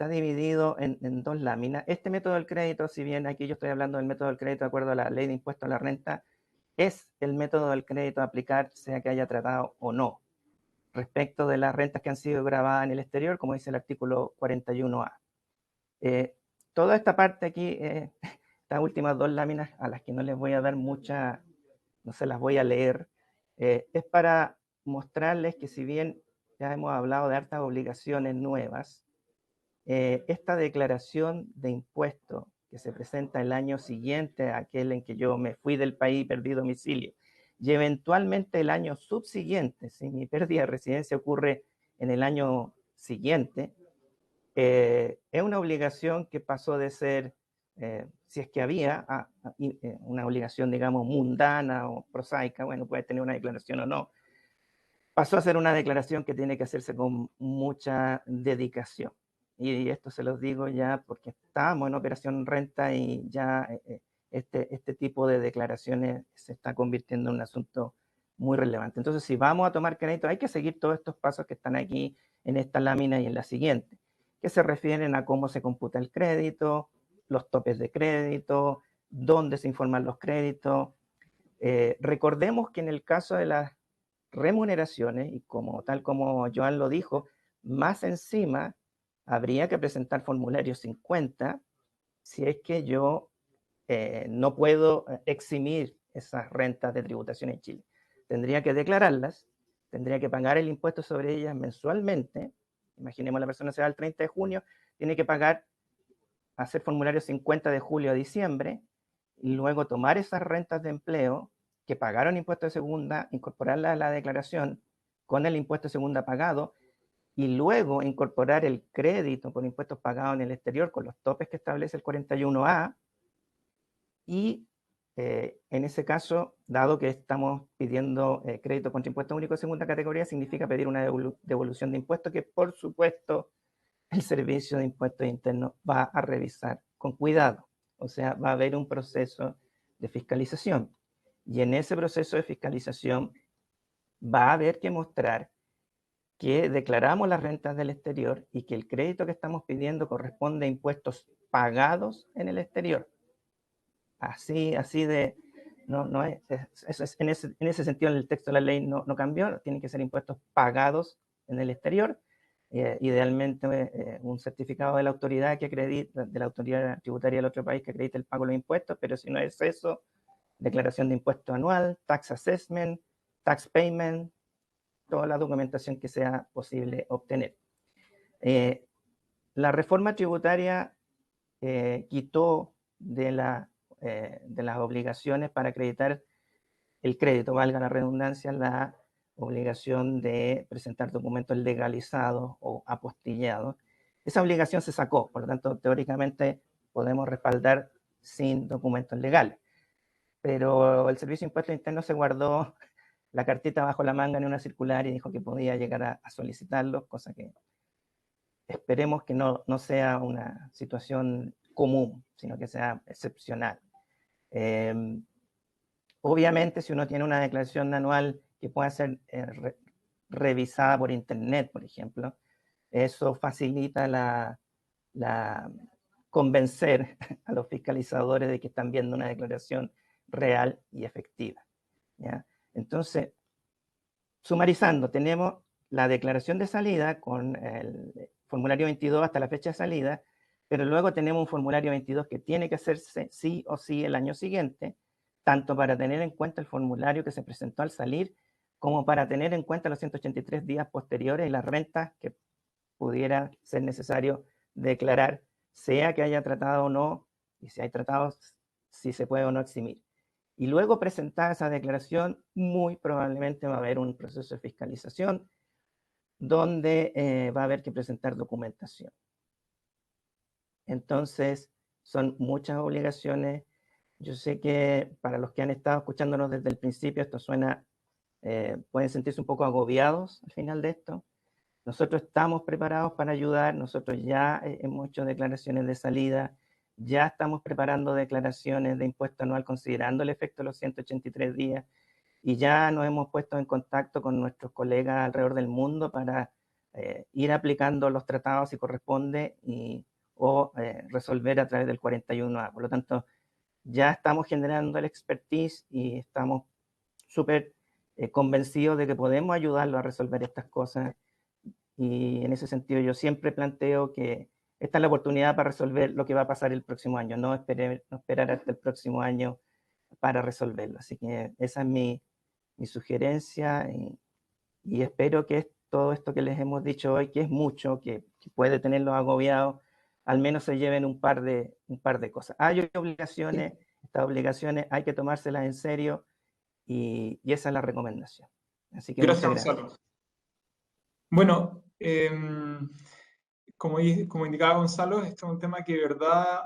dividido en 2 láminas. Este método del crédito, si bien aquí yo estoy hablando del método del crédito de acuerdo a la ley de impuesto a la renta, es el método del crédito a aplicar, sea que haya tratado o no, respecto de las rentas que han sido grabadas en el exterior, como dice el artículo 41A. Toda esta parte aquí, estas últimas 2 láminas, a las que no les voy a dar no se las voy a leer, es para mostrarles que si bien ya hemos hablado de hartas obligaciones nuevas, esta declaración de impuesto que se presenta el año siguiente a aquel en que yo me fui del país y perdí domicilio, y eventualmente el año subsiguiente, si mi pérdida de residencia ocurre en el año siguiente, es una obligación que pasó de ser, si es que había una obligación, digamos, mundana o prosaica, bueno, puede tener una declaración o no, pasó a ser una declaración que tiene que hacerse con mucha dedicación. Y esto se los digo ya porque estamos en operación renta y ya este tipo de declaraciones se está convirtiendo en un asunto muy relevante. Entonces, si vamos a tomar crédito, hay que seguir todos estos pasos que están aquí en esta lámina y en la siguiente, que se refieren a cómo se computa el crédito, los topes de crédito, dónde se informan los créditos. Recordemos que en el caso de las remuneraciones, y tal como Joan lo dijo, más encima habría que presentar formulario 50 si es que yo no puedo eximir esas rentas de tributación en Chile. Tendría que declararlas, tendría que pagar el impuesto sobre ellas mensualmente. Imaginemos la persona se va el 30 de junio, tiene que hacer formulario 50 de julio a diciembre, y luego tomar esas rentas de empleo que pagaron impuesto de segunda, incorporarlas a la declaración con el impuesto de segunda pagado, y luego incorporar el crédito por impuestos pagados en el exterior con los topes que establece el 41A, y en ese caso, dado que estamos pidiendo crédito contra impuesto único de segunda categoría, significa pedir una devolución de impuestos que, por supuesto, el Servicio de Impuestos Internos va a revisar con cuidado. O sea, va a haber un proceso de fiscalización. Y en ese proceso de fiscalización va a haber que mostrar que declaramos las rentas del exterior y que el crédito que estamos pidiendo corresponde a impuestos pagados en el exterior. Así de, no es, en ese sentido el texto de la ley no cambió, tienen que ser impuestos pagados en el exterior, idealmente un certificado de la autoridad que acredite, de la autoridad tributaria del otro país que acredite el pago de los impuestos, pero si no es eso, declaración de impuesto anual, tax assessment, tax payment, toda la documentación que sea posible obtener. La reforma tributaria quitó de las obligaciones para acreditar el crédito, valga la redundancia, la obligación de presentar documentos legalizados o apostillados. Esa obligación se sacó, por lo tanto, teóricamente podemos respaldar sin documentos legales. Pero el Servicio de Impuestos Internos se guardó la cartita bajo la manga en una circular y dijo que podía llegar a solicitarlo, cosa que esperemos que no sea una situación común, sino que sea excepcional. Obviamente, si uno tiene una declaración anual que pueda ser revisada por internet, por ejemplo, eso facilita convencer a los fiscalizadores de que están viendo una declaración real y efectiva, ¿ya? Entonces, sumarizando, tenemos la declaración de salida con el formulario 22 hasta la fecha de salida, pero luego tenemos un formulario 22 que tiene que hacerse sí o sí el año siguiente, tanto para tener en cuenta el formulario que se presentó al salir, como para tener en cuenta los 183 días posteriores y las rentas que pudiera ser necesario declarar, sea que haya tratado o no, y si hay tratado, si se puede o no eximir. Y luego presentar esa declaración, muy probablemente va a haber un proceso de fiscalización donde va a haber que presentar documentación. Entonces, son muchas obligaciones. Yo sé que para los que han estado escuchándonos desde el principio, esto suena, pueden sentirse un poco agobiados al final de esto. Nosotros estamos preparados para ayudar, nosotros ya hemos hecho declaraciones de salida, ya estamos preparando declaraciones de impuesto anual considerando el efecto de los 183 días y ya nos hemos puesto en contacto con nuestros colegas alrededor del mundo para ir aplicando los tratados si corresponde o resolver a través del 41A. Por lo tanto, ya estamos generando el expertise y estamos súper convencidos de que podemos ayudarlo a resolver estas cosas. Y en ese sentido yo siempre planteo que esta es la oportunidad para resolver lo que va a pasar el próximo año, no esperar hasta el próximo año para resolverlo. Así que esa es mi sugerencia y espero que todo esto que les hemos dicho hoy, que es mucho, que puede tenerlos agobiados, al menos se lleven un par de cosas. Hay obligaciones, estas obligaciones hay que tomárselas en serio y esa es la recomendación. Así que gracias, muchas gracias. Gonzalo. Bueno, como indicaba Gonzalo, este es un tema que de verdad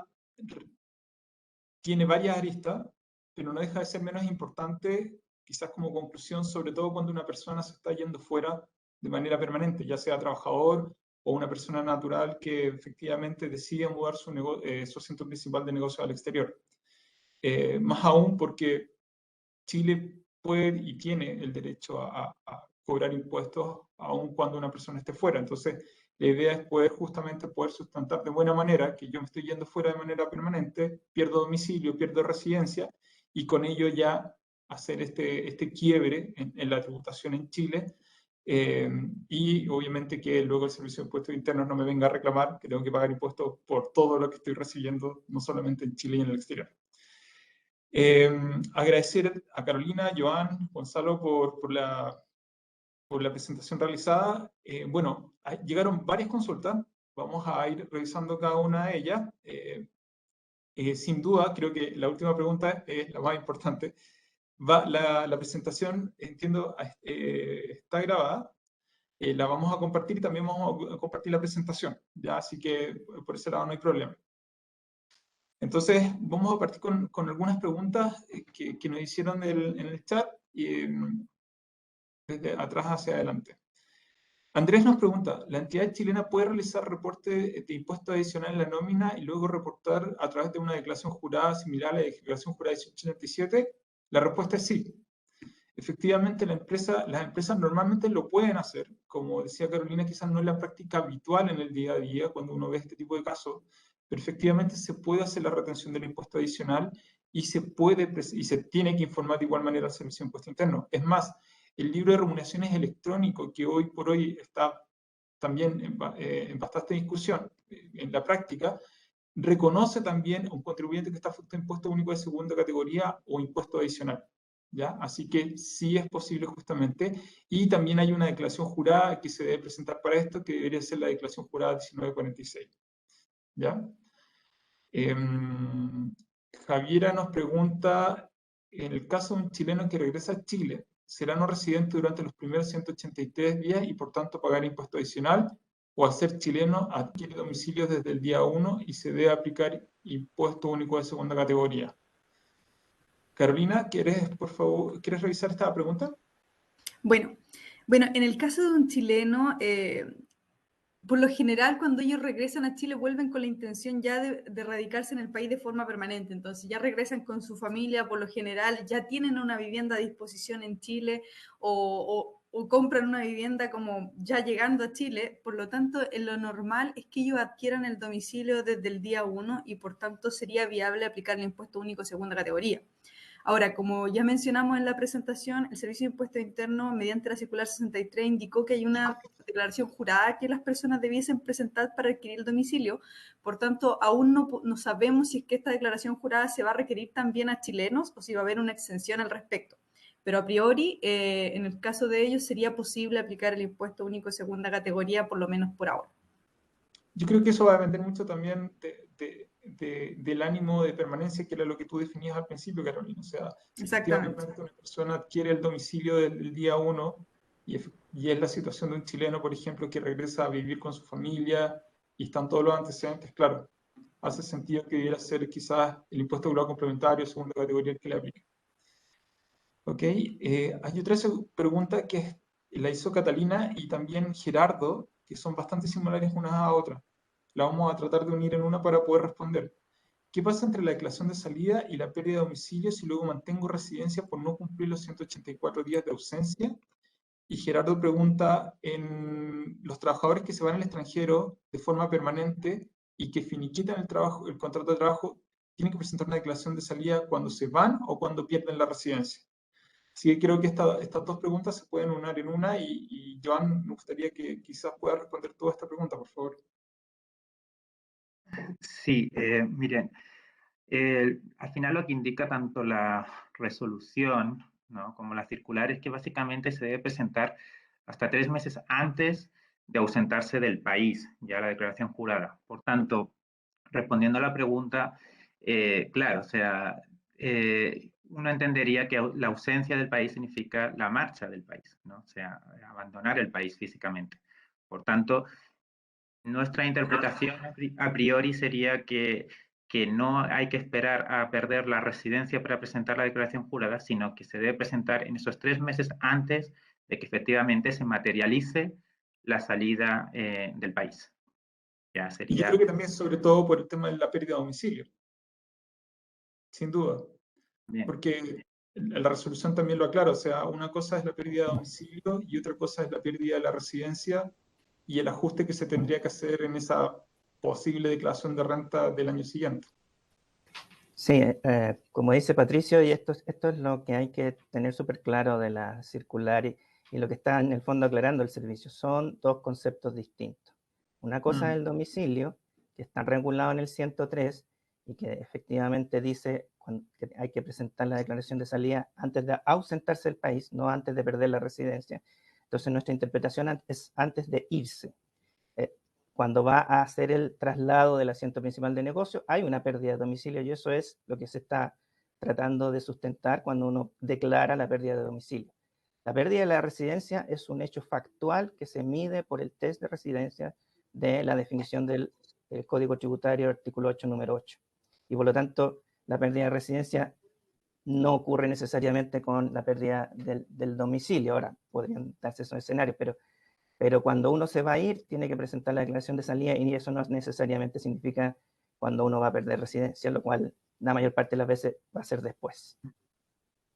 tiene varias aristas, pero no deja de ser menos importante, quizás como conclusión, sobre todo cuando una persona se está yendo fuera de manera permanente, ya sea trabajador o una persona natural que efectivamente decide mudar su asiento principal de negocio al exterior. Más aún porque Chile puede y tiene el derecho a cobrar impuestos aun cuando una persona esté fuera. Entonces, la idea es justamente poder sustentar de buena manera que yo me estoy yendo fuera de manera permanente, pierdo domicilio, pierdo residencia, y con ello ya hacer este quiebre en la tributación en Chile, y obviamente que luego el Servicio de Impuestos Internos no me venga a reclamar que tengo que pagar impuestos por todo lo que estoy recibiendo, no solamente en Chile y en el exterior. Agradecer a Carolina, Joan, Gonzalo por la presentación realizada. Bueno, llegaron varias consultas, vamos a ir revisando cada una de ellas. Sin duda, creo que la última pregunta es la más importante. La presentación, entiendo, está grabada, la vamos a compartir y también vamos a compartir la presentación, ¿ya? Así que por ese lado no hay problema. Entonces, vamos a partir con algunas preguntas que nos hicieron en el chat, desde atrás hacia adelante. Andrés nos pregunta, ¿la entidad chilena puede realizar reporte de impuesto adicional en la nómina y luego reportar a través de una declaración jurada similar a la declaración jurada 1887? La respuesta es sí. Efectivamente, las empresas normalmente lo pueden hacer, como decía Carolina, quizás no es la práctica habitual en el día a día cuando uno ve este tipo de casos, pero efectivamente se puede hacer la retención del impuesto adicional y se tiene que informar de igual manera al Servicio de Impuesto Interno. Es más, el libro de remuneraciones electrónico, que hoy por hoy está también en bastante discusión en la práctica, reconoce también a un contribuyente que está sujeto a impuesto único de segunda categoría o impuesto adicional. ¿Ya? Así que sí es posible justamente. Y también hay una declaración jurada que se debe presentar para esto, que debería ser la declaración jurada 1946. ¿Ya? Javiera nos pregunta, en el caso de un chileno que regresa a Chile, ¿será no residente durante los primeros 183 días y por tanto pagar impuesto adicional? ¿O al ser chileno adquiere domicilio desde el día 1 y se debe aplicar impuesto único de segunda categoría? Carolina, por favor, ¿quieres revisar esta pregunta? Bueno, en el caso de un chileno, por lo general, cuando ellos regresan a Chile, vuelven con la intención ya de radicarse en el país de forma permanente. Entonces, ya regresan con su familia, por lo general, ya tienen una vivienda a disposición en Chile o compran una vivienda como ya llegando a Chile. Por lo tanto, lo normal es que ellos adquieran el domicilio desde el día 1 y, por tanto, sería viable aplicar el impuesto único segunda categoría. Ahora, como ya mencionamos en la presentación, el Servicio de Impuesto Interno, mediante la circular 63, indicó que hay una declaración jurada que las personas debiesen presentar para adquirir el domicilio. Por tanto, aún no sabemos si es que esta declaración jurada se va a requerir también a chilenos o si va a haber una exención al respecto. Pero a priori, en el caso de ellos, sería posible aplicar el impuesto único de segunda categoría, por lo menos por ahora. Yo creo que eso va a depender mucho también del ánimo de permanencia, que era lo que tú definías al principio, Carolina. O sea, si efectivamente una persona adquiere el domicilio del día 1 y es la situación de un chileno, por ejemplo, que regresa a vivir con su familia y están todos los antecedentes, claro, hace sentido que debiera ser quizás el impuesto global complementario, segunda categoría, el que le aplique. Ok, hay otra pregunta que la hizo Catalina y también Gerardo, que son bastante similares unas a otras. La vamos a tratar de unir en una para poder responder. ¿Qué pasa entre la declaración de salida y la pérdida de domicilio si luego mantengo residencia por no cumplir los 184 días de ausencia? Y Gerardo pregunta, en los trabajadores que se van al extranjero de forma permanente y que finiquitan el contrato de trabajo, ¿tienen que presentar una declaración de salida cuando se van o cuando pierden la residencia? Así que creo que estas dos preguntas se pueden unir en una y Joan, me gustaría que quizás pueda responder toda esta pregunta, por favor. Sí, miren, al final lo que indica tanto la resolución, ¿no?, como la circular es que básicamente se debe presentar hasta 3 meses antes de ausentarse del país, ya la declaración jurada. Por tanto, respondiendo a la pregunta, claro, o sea, uno entendería que la ausencia del país significa la marcha del país, ¿no? O sea, abandonar el país físicamente. Por tanto, nuestra interpretación a priori sería que no hay que esperar a perder la residencia para presentar la declaración jurada, sino que se debe presentar en esos 3 meses antes de que efectivamente se materialice la salida del país. Ya Y yo sería... creo que también, sobre todo, por el tema de la pérdida de domicilio, sin duda. Bien. Porque la resolución también lo aclara, o sea, una cosa es la pérdida de domicilio y otra cosa es la pérdida de la residencia y el ajuste que se tendría que hacer en esa posible declaración de renta del año siguiente. Sí, como dice Patricio, y esto es lo que hay que tener súper claro de la circular y lo que está en el fondo aclarando el servicio. Son dos conceptos distintos. Una cosa es el domicilio, que está regulado en el 103 y que efectivamente dice que hay que presentar la declaración de salida antes de ausentarse del país, no antes de perder la residencia. Entonces nuestra interpretación es antes de irse. Cuando va a hacer el traslado del asiento principal de negocio, hay una pérdida de domicilio y eso es lo que se está tratando de sustentar cuando uno declara la pérdida de domicilio. La pérdida de la residencia es un hecho factual que se mide por el test de residencia de la definición del Código Tributario, artículo 8, número 8. Y por lo tanto, la pérdida de residencia no ocurre necesariamente con la pérdida del domicilio. Ahora, podrían darse esos escenarios, pero cuando uno se va a ir, tiene que presentar la declaración de salida y eso no necesariamente significa cuando uno va a perder residencia, lo cual la mayor parte de las veces va a ser después.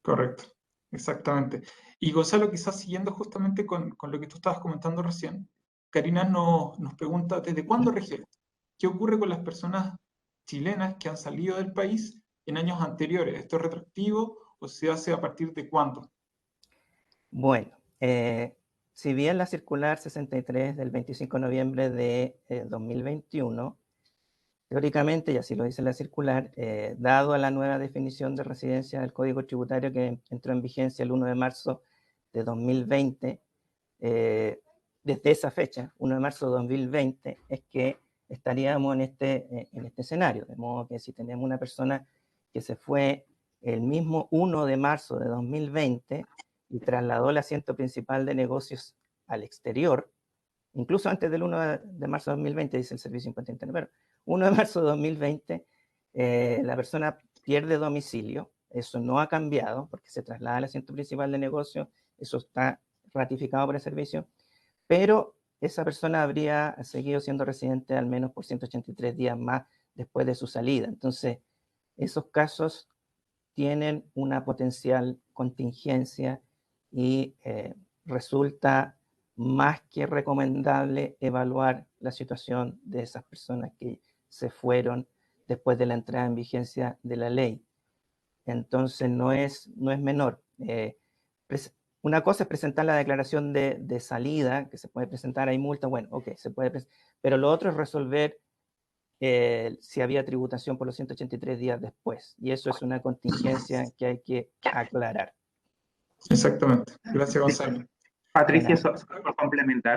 Correcto. Exactamente. Y Gonzalo, quizás siguiendo justamente con lo que tú estabas comentando recién, Karina nos pregunta, ¿desde cuándo rige esto? ¿Qué ocurre con las personas chilenas que han salido del país en años anteriores? ¿Esto es retroactivo o se hace a partir de cuándo? Bueno, si bien la circular 63 del 25 de noviembre de 2021, teóricamente, y así lo dice la circular, dado a la nueva definición de residencia del Código Tributario que entró en vigencia el 1 de marzo de 2020, desde esa fecha, 1 de marzo de 2020, es que estaríamos en este escenario. De modo que si tenemos una persona que se fue el mismo 1 de marzo de 2020 y trasladó el asiento principal de negocios al exterior, incluso antes del 1 de marzo de 2020, dice el Servicio de Impuesto Interno, pero 1 de marzo de 2020, la persona pierde domicilio, eso no ha cambiado porque se traslada al asiento principal de negocio, eso está ratificado por el servicio, pero esa persona habría seguido siendo residente al menos por 183 días más después de su salida. Entonces, esos casos tienen una potencial contingencia y resulta más que recomendable evaluar la situación de esas personas que se fueron después de la entrada en vigencia de la ley. Entonces no es menor. Una cosa es presentar la declaración de salida, que se puede presentar, hay multa, bueno, ok, se puede, pero lo otro es resolver si había tributación por los 183 días después. Y eso es una contingencia que hay que aclarar. Exactamente. Gracias, Gonzalo. Patricia,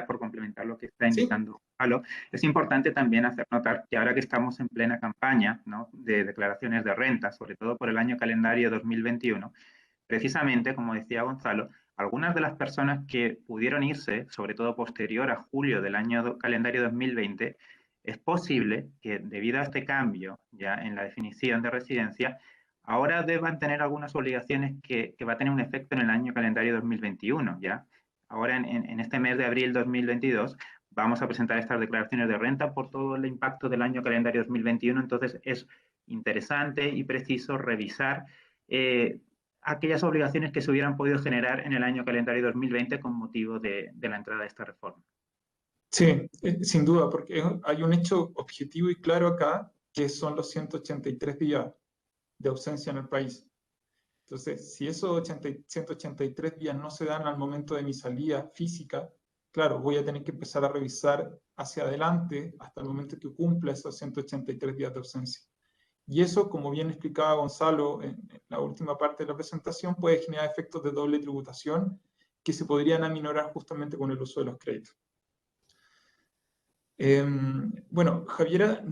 por complementar lo que está ¿Sí? indicando Gonzalo, es importante también hacer notar que ahora que estamos en plena campaña, ¿no?, de declaraciones de renta, sobre todo por el año calendario 2021, precisamente, como decía Gonzalo, algunas de las personas que pudieron irse, sobre todo posterior a julio del año calendario 2020, es posible que debido a este cambio ya en la definición de residencia, ahora deban tener algunas obligaciones que va a tener un efecto en el año calendario 2021, ¿ya? Ahora en este mes de abril 2022 vamos a presentar estas declaraciones de renta por todo el impacto del año calendario 2021, entonces es interesante y preciso revisar aquellas obligaciones que se hubieran podido generar en el año calendario 2020 con motivo de la entrada de esta reforma. Sí, sin duda, porque hay un hecho objetivo y claro acá, que son los 183 días de ausencia en el país. Entonces, si esos 183 días no se dan al momento de mi salida física, claro, voy a tener que empezar a revisar hacia adelante hasta el momento que cumpla esos 183 días de ausencia. Y eso, como bien explicaba Gonzalo en la última parte de la presentación, puede generar efectos de doble tributación que se podrían aminorar justamente con el uso de los créditos. Bueno, Javiera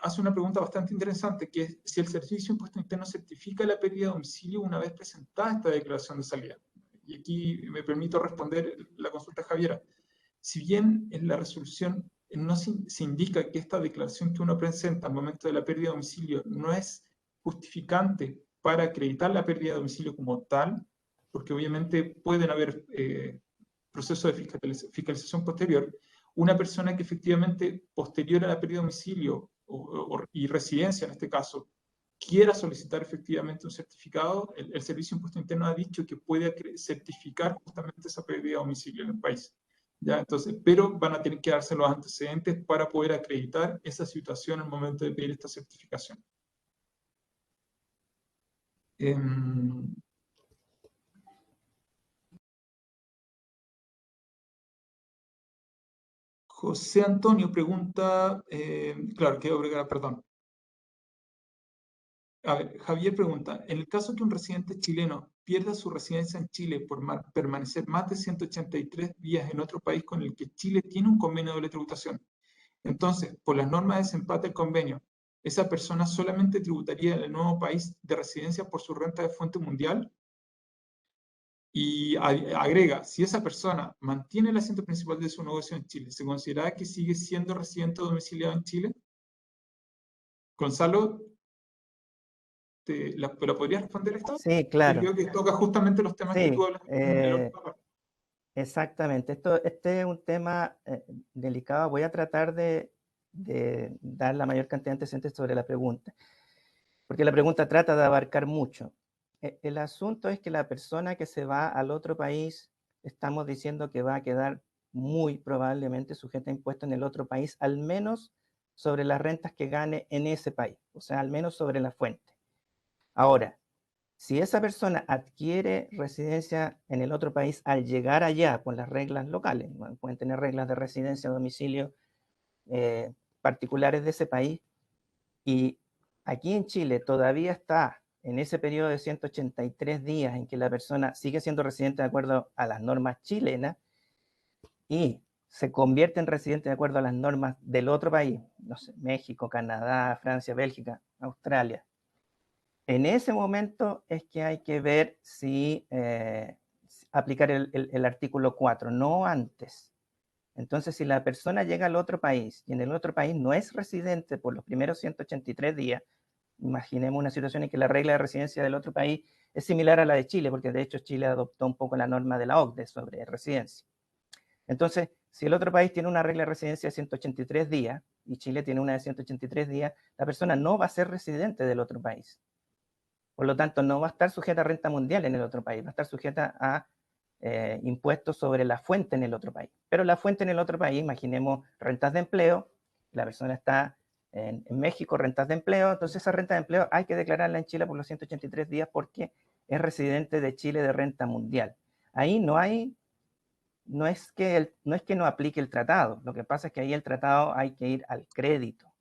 hace una pregunta bastante interesante, que es si el Servicio de Impuesto Interno certifica la pérdida de domicilio una vez presentada esta declaración de salida. Y aquí me permito responder la consulta de Javiera. Si bien en la resolución no se indica que esta declaración que uno presenta al momento de la pérdida de domicilio no es justificante para acreditar la pérdida de domicilio como tal, porque obviamente pueden haber procesos de fiscalización posterior, una persona que efectivamente, posterior a la pérdida de domicilio y residencia en este caso, quiera solicitar efectivamente un certificado, el Servicio de Impuesto Interno ha dicho que puede certificar justamente esa pérdida de domicilio en el país. ¿Ya? Entonces, pero van a tener que darse los antecedentes para poder acreditar esa situación al momento de pedir esta certificación. José Antonio pregunta, claro, quedó agregada, perdón. A ver, Javier pregunta, en el caso que un residente chileno pierda su residencia en Chile por permanecer más de 183 días en otro país con el que Chile tiene un convenio de doble tributación, entonces, por las normas de desempate del convenio, ¿esa persona solamente tributaría en el nuevo país de residencia por su renta de fuente mundial? Y agrega, si esa persona mantiene el asiento principal de su negocio en Chile, ¿se considera que sigue siendo residente domiciliado en Chile? Gonzalo, ¿la podrías responder esto? Sí, claro. Creo que toca justamente los temas que tú hablas en la última parte. Exactamente. Este es un tema delicado. Voy a tratar de dar la mayor cantidad de antecedentes sobre la pregunta, porque la pregunta trata de abarcar mucho. el asunto es que la persona que se va al otro país, estamos diciendo que va a quedar muy probablemente sujeta a impuestos en el otro país, al menos sobre las rentas que gane en ese país, o sea, al menos sobre la fuente. Ahora, si esa persona adquiere residencia en el otro país al llegar allá con las reglas locales, pueden tener reglas de residencia, domicilio particulares de ese país, y aquí en Chile todavía está en ese periodo de 183 días en que la persona sigue siendo residente de acuerdo a las normas chilenas y se convierte en residente de acuerdo a las normas del otro país, no sé, México, Canadá, Francia, Bélgica, Australia. En ese momento es que hay que ver si aplicar el artículo 4, no antes. Entonces, si la persona llega al otro país y en el otro país no es residente por los primeros 183 días, imaginemos una situación en que la regla de residencia del otro país es similar a la de Chile, porque de hecho Chile adoptó un poco la norma de la OCDE sobre residencia. Entonces, si el otro país tiene una regla de residencia de 183 días y Chile tiene una de 183 días, la persona no va a ser residente del otro país. Por lo tanto, no va a estar sujeta a renta mundial en el otro país, va a estar sujeta a impuestos sobre la fuente en el otro país. Pero la fuente en el otro país, imaginemos rentas de empleo, la persona está en México, rentas de empleo, entonces esa renta de empleo hay que declararla en Chile por los 183 días porque es residente de Chile de renta mundial. Ahí no es que no aplique el tratado, lo que pasa es que ahí el tratado hay que ir al crédito,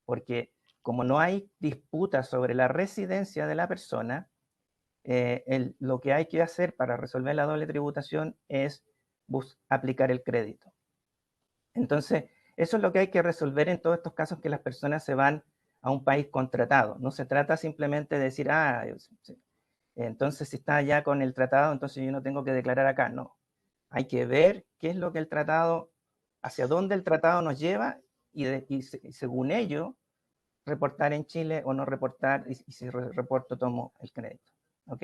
porque como no hay disputa sobre la residencia de la persona, lo que hay que hacer para resolver la doble tributación es aplicar el crédito. Entonces, eso es lo que hay que resolver en todos estos casos que las personas se van a un país con tratado. No se trata simplemente de decir, entonces si está ya con el tratado, entonces yo no tengo que declarar acá. No, hay que ver qué es lo que el tratado, hacia dónde el tratado nos lleva y según ello, reportar en Chile o no reportar, y si reporto tomo el crédito. ¿Ok?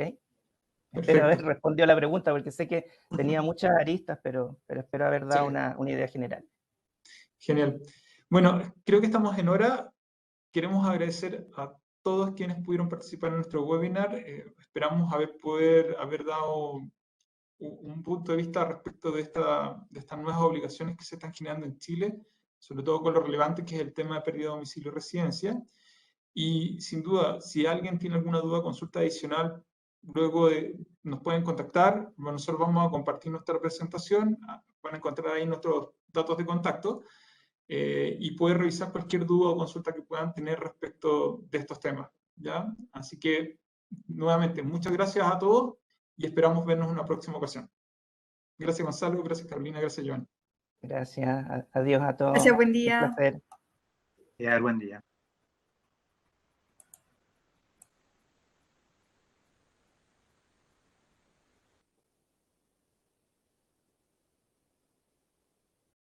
Espero haber respondido a la pregunta porque sé que tenía muchas aristas, pero espero haber dado una idea general. Genial. Bueno, creo que estamos en hora. Queremos agradecer a todos quienes pudieron participar en nuestro webinar. Esperamos poder haber dado un punto de vista respecto de estas nuevas obligaciones que se están generando en Chile, sobre todo con lo relevante que es el tema de pérdida de domicilio y residencia. Y sin duda, si alguien tiene alguna duda, consulta adicional, luego nos pueden contactar. Nosotros vamos a compartir nuestra presentación, van a encontrar ahí nuestros datos de contacto y poder revisar cualquier duda o consulta que puedan tener respecto de estos temas, ¿ya? Así que, nuevamente, muchas gracias a todos y esperamos vernos en una próxima ocasión. Gracias, Gonzalo, gracias, Carolina, gracias, Joan. Gracias, adiós a todos. Gracias, buen día. Un placer. Buen día.